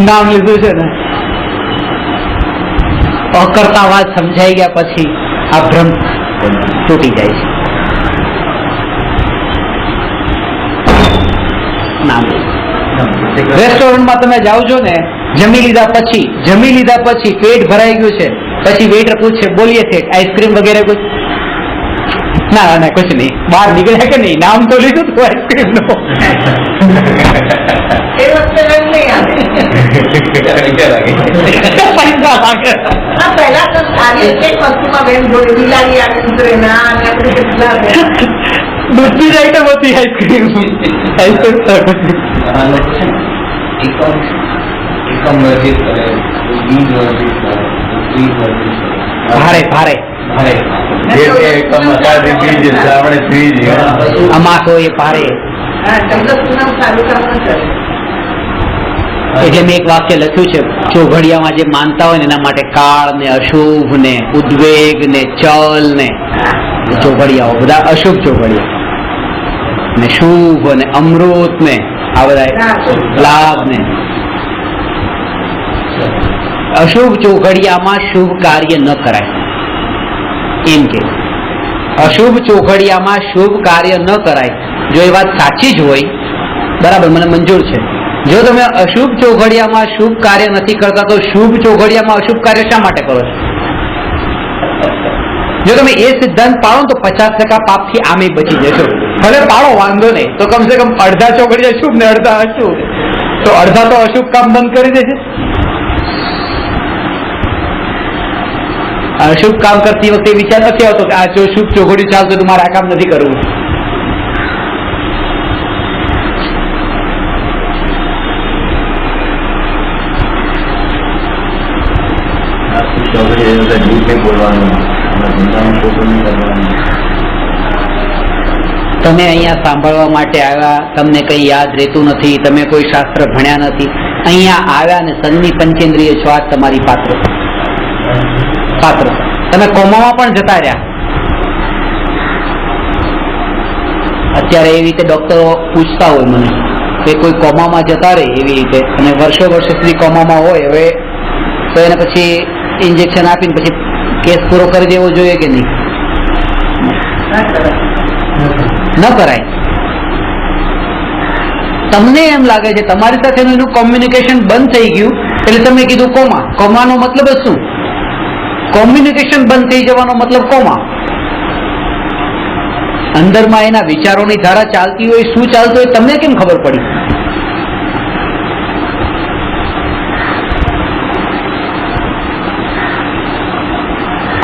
નામ લીધું છે ને. અકર્તાવાદ સમજાઈ ગયા પછી આ ભ્રમ તૂટી જાય છે. રેસ્ટોરન્ટમાં તમે જાઓ છો ને, જમી લીધા પછી પેટ ભરાઈ ગયું છે, પછી વેઇટર પૂછે, બોલીએ છે આઈસ્ક્રીમ વગેરે કુછ? ના ના કુછ નહીં. બહાર નીકળ્યા કે નહીં? નામ તો લીધું તું આઈસ્ક્રીમ નો. પૈસા લાગે.
પહેલા તો સારી એક વસ્તુમાં બેન જોડે બિલાડી આવે ઉતરે ના અને આપણે કેટલા
દૂધની જ આઈટમ હતી આઈસ્ક્રીમ. ભારે અમાસો એ ભારે. એટલે મેં એક વાક્ય લખ્યું છે, ચોઘડિયામાં જે માનતા હોય ને એના માટે કાળ ને અશુભ ને ઉદ્વેગ ને ચલ ને ચોઘડિયાઓ બધા અશુભ ચોઘડિયા ને શુભ ને અમૃત ને આ બધા લાભ ને. અશુભ ચોઘડિયામાં શુભ કાર્ય ન કરાય એમ કે. અશુભ ચોઘડિયામાં શુભ કાર્ય ન કરાય. જો એ વાત સાચી જ હોય, બરાબર, મને મંજૂર છે. જો તમે અશુભ ચોઘડિયામાં શુભ કાર્ય નથી કરતા તો શુભ ચોઘડિયામાં અશુભ કાર્ય શા માટે કરો છો? જો તમે એ સિદ્ધાંત પાડો તો 50% પાપથી આમે બચી જશો. ભલે પાડો, વાંધો નહીં, તો કમસે કમ અડધા ચોઘડિયા શુભ ને અડધા અશુભ, તો અડધા તો અશુભ કામ બંધ કરી દેશે. અશુભ કામ કરતી વખતે વિચાર નથી આવતો કે આ જો શુભ ચોઘડિયું ચાલતું તો મારે આ કામ નથી કરવું. તમે અહીંયા સાંભળવા માટે આવ્યા, તમને કઈ યાદ રહેતું નથી, તમે કોઈ શાસ્ત્ર ભણ્યા નથી, અહીંયા આવ્યા ને સંગની પંચેન્દ્રિય છો, આ તમારી પાત્ર. તમે કોમામાં પણ જતા રહ્યા. અત્યારે એવી રીતે ડોક્ટરો પૂછતા હોય મને કે કોઈ કોમામાં જતા રહે એવી રીતે, અને વર્ષો સુધી કોમામાં હોય, હવે તો એને પછી ઇન્જેક્શન આપીને પછી કેસ પૂરો કરી દેવો જોઈએ કે નહીં? ન કરાય. તમને એમ લાગે છે તમારી સાથે એનું કોમ્યુનિકેશન બંધ થઈ ગયું એટલે તમે કીધું કોમા. કોમાનો મતલબ શું? કોમ્યુનિકેશન બંધ થઈ જવાનો મતલબ કોમા. અંદરમાં એના વિચારોની ધારા ચાલતી હોય, શું ચાલતું હોય તમને કેમ ખબર પડી?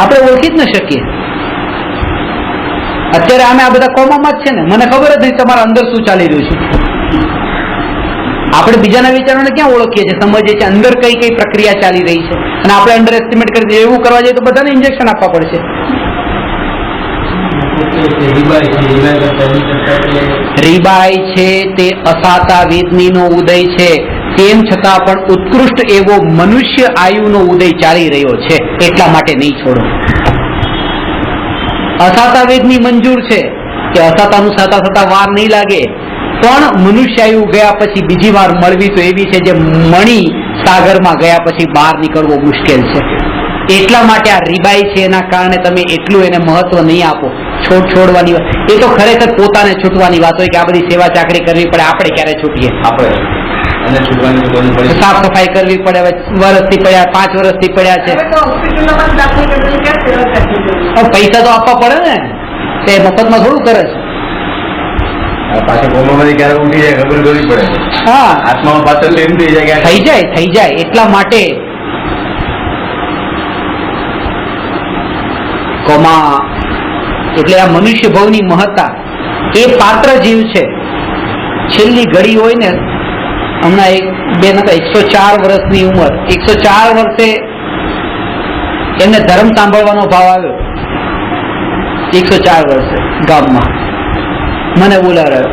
આપણે ઓળખી જ ન શકીએ. અત્યારે અમે આ બધા કોમામાં જ છે ને, મને ખબર જ નહીં તમારા અંદર શું ચાલી રહ્યું છે. આપણે બીજાના વિચારોને ક્યાં ઓળખીએ છીએ, સમજીએ છીએ અંદર કઈ કઈ પ્રક્રિયા ચાલી રહી છે, અને આપણે અંડર એસ્ટિમેટ કરી દઈએ. એવું કરવા જઈએ તો બધાને ઇન્જેક્શન આપવા પડશે. રીબાઈ છે તે અસાતા વેદનીનો ઉદય છે, તેમ છતાં પણ ઉત્કૃષ્ટ એવો મનુષ્ય આયુનો ઉદય ચાલી રહ્યો છે, એટલા માટે નહીં છોડો. અસાતા વેદની મંજૂર છે કે અસાતાનું સાતા થતા વાર નહીં લાગે, પણ મનુષ્યાયુ ગયા પછી બીજી વાર મળવી તો એવી છે જે મણી સાગરમાં ગયા પછી બહાર નીકળવો મુશ્કેલ છે. એટલા માટે આ રીબાઈ છે એના કારણે તમે એટલું એને મહત્વ નહીં આપો. છોડવાની વાત એ તો ખરેખર પોતાને છૂટવાની વાત હોય કે આ બધી સેવા ચાકરી કરવી પડે, આપણે ક્યારે છૂટીએ?
આપણે અને છૂટવાની પડી.
સાફ સફાઈ કરવી પડે. હવે વર્ષથી પડ્યા, 5 વર્ષથી પડ્યા છે.
હવે તો હોસ્પિટલમાં દાખલ કરીને ક્યાં સેવા ચાકરી કરવી?
હવે પૈસા તો આપવા પડે ને, તે મફતમાં થોડું કરે છે.
પાછળ કોમોમાંથી ક્યારે ઉઠી જાય ખબર કરવી પડે.
હા,
આત્મામાં પાછળ એમ થઈ જાય કે
થઈ જાય. એટલા માટે એટલે આ મનુષ્ય ભવની મહત્તા એ પાત્ર જીવ છે. છેલ્લી ઘડી હોય ને, હમણાં એક બેન હતા 104 વર્ષની ઉંમર, 104 વર્ષે એમને ધર્મ સાંભળવાનો ભાવ આવ્યો. 104 વર્ષે ગામમાં મને બોલાવ્યો.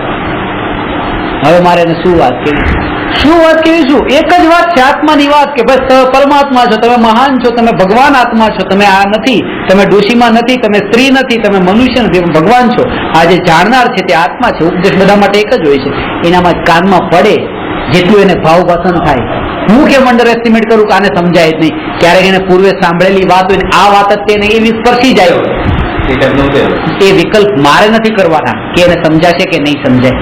હવે મારે એને શું વાત કેવી? એક જ વાત છે, આત્માની વાત કે બસ પરમાત્મા છો, તમે મહાન છો, તમે ભગવાન આત્મા છો, તમે આ નથી, તમે ડોશીમાં નથી, તમે સ્ત્રી નથી, તમે મનુષ્ય નથી, તમે ભગવાન છો. આ જે જાણનાર છે તે આત્મા છે. ઉપદેશ બધા માટે એક જ હોય છે. એનામાં કાનમાં પડે જેટલું એને ભાવ પસંદ થાય. હું કેમ અંડર એસ્ટિમેટ કરું કે આને સમજાય જ નહીં? ક્યારેક એને પૂર્વે સાંભળેલી વાત હોય ને આ વાત જ તેને એવી સ્પર્શી જાય, એ વિકલ્પ મારે નથી કરવાના કે એને સમજાશે કે નહીં સમજાય.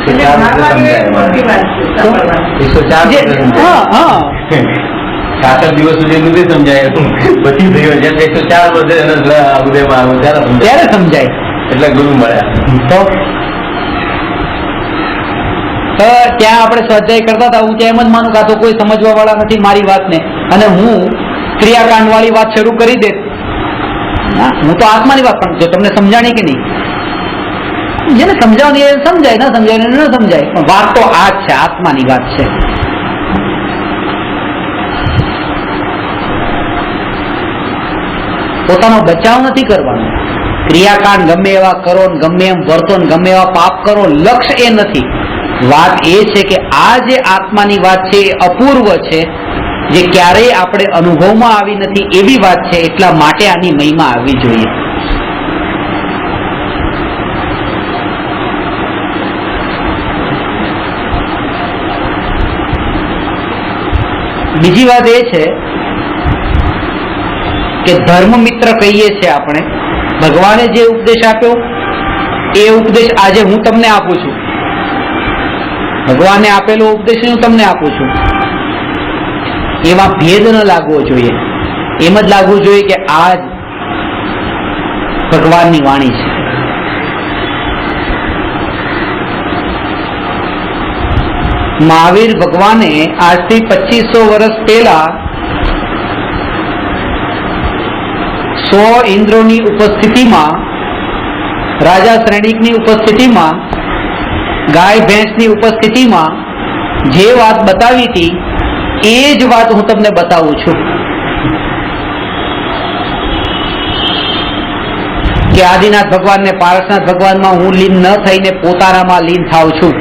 એટલે મારવાની એ મોટી વાત છે, સાંભળવાની.
66 દિવસ સુધી નથી સમજાય, પછી થયો જ્યારે 104 વર્ષે ઉદયમાં
ત્યારે સમજાય.
એટલે ગુરુ મળ્યા.
તો ત્યાં આપણે સ્વાધ્યાય કરતા હતા, હું ત્યાં એમ જ માનું કે આ તો કોઈ સમજવા વાળા નથી મારી વાતને, અને હું ક્રિયાકાંડ વાળી વાત શરૂ કરી દે. હું તો આત્માની વાત, પણ જો તમને સમજાણી કે નહીં, જેને સમજાવવાની એ સમજાય, ના સમજાય ન સમજાય, પણ વાત તો આ જ છે, આત્માની વાત છે. પોતાનો બચાવ નથી કરવાનો. ક્રિયાકાંડ ગમે એવા કરો, ગમે એમ વર્તો, ગમે એવા પાપ કરો, લક્ષ્ય એ નથી. વાત એ છે કે આ જે આત્માની વાત છે એ અપૂર્વ છે, જે ક્યારેય આપણે અનુભવમાં આવી નથી એવી વાત છે. એટલા માટે આની મહિમા આવવી જોઈએ. બીજી વાત એ છે કે ધર્મ મિત્ર કહીએ છીએ આપણે. ભગવાને જે ઉપદેશ આપ્યો એ ઉપદેશ આજે હું તમને આપું છું. ભગવાને આપેલો ઉપદેશ હું તમને આપું છું. એમાં ભેદ ન લાગવો જોઈએ. એમ જ લાગવું જોઈએ કે આ ભગવાનની વાણી છે. મહાવીર ભગવાને આજથી 2500 વર્ષ પહેલા 100 ઇન્દ્રોની ઉપસ્થિતિમાં, રાજા શ્રેણિકની ઉપસ્થિતિમાં, ગાય ભેંસની ઉપસ્થિતિમાં જે વાત બતાવી હતી એ જ વાત હું તમને બતાવું છું કે આદિનાથ ભગવાન ને પારસનાથ ભગવાનમાં હું લીન ન થઈને પોતાનામાં લીન થાઉં છું.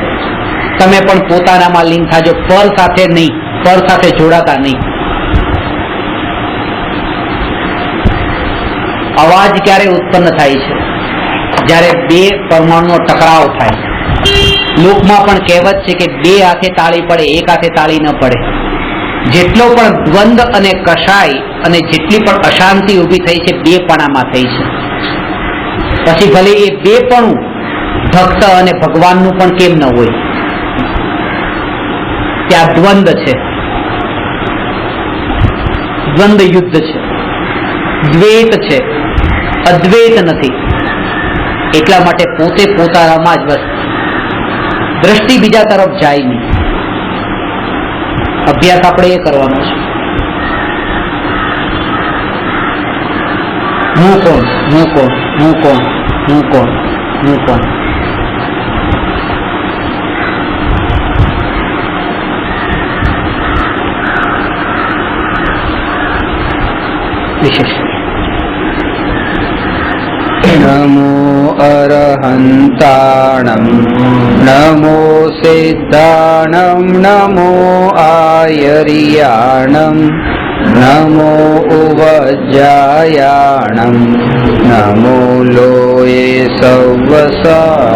તમે પણ પોતાનામાં લીન થાજો, પર સાથે નહીં, પર સાથે જોડાતા નહીં. અવાજ ક્યારે ઉત્પન્ન થાય છે? જ્યારે બે પરમાણુનો ટકરાવ થાય. લોકમાં પણ કહેવત છે કે બે હાથે તાળી પડે, એક હાથે તાળી ન પડે. જેટલો પણ દ્વંદ અને કષાય અને જેટલી પણ અશાંતિ ઊભી થઈ છે બે પણામાં થઈ છે. પછી ભલે એ બે પણ ભક્ત અને ભગવાનનું પણ કેમ ન હોય, ત્યાં દ્વંદ છે, દ્વંદ યુદ્ધ છે, દ્વૈત છે, અદ્વૈત નથી. એટલા માટે પોતે પોતાનામાં જ બસ, દ્રષ્ટિ બીજા તરફ જાય નહીં. અભ્યાસ આપણે એ કરવાનો છે. હું કોણ, હું કોણ, હું કોણ, હું કોણ, હું કોણ. વિશેષ
નમો અરહંતાણં નમો સિદ્ધાણં નમો આયર્યાણં નમો ઉવજ્જાયાણં નમો લોયે સવસા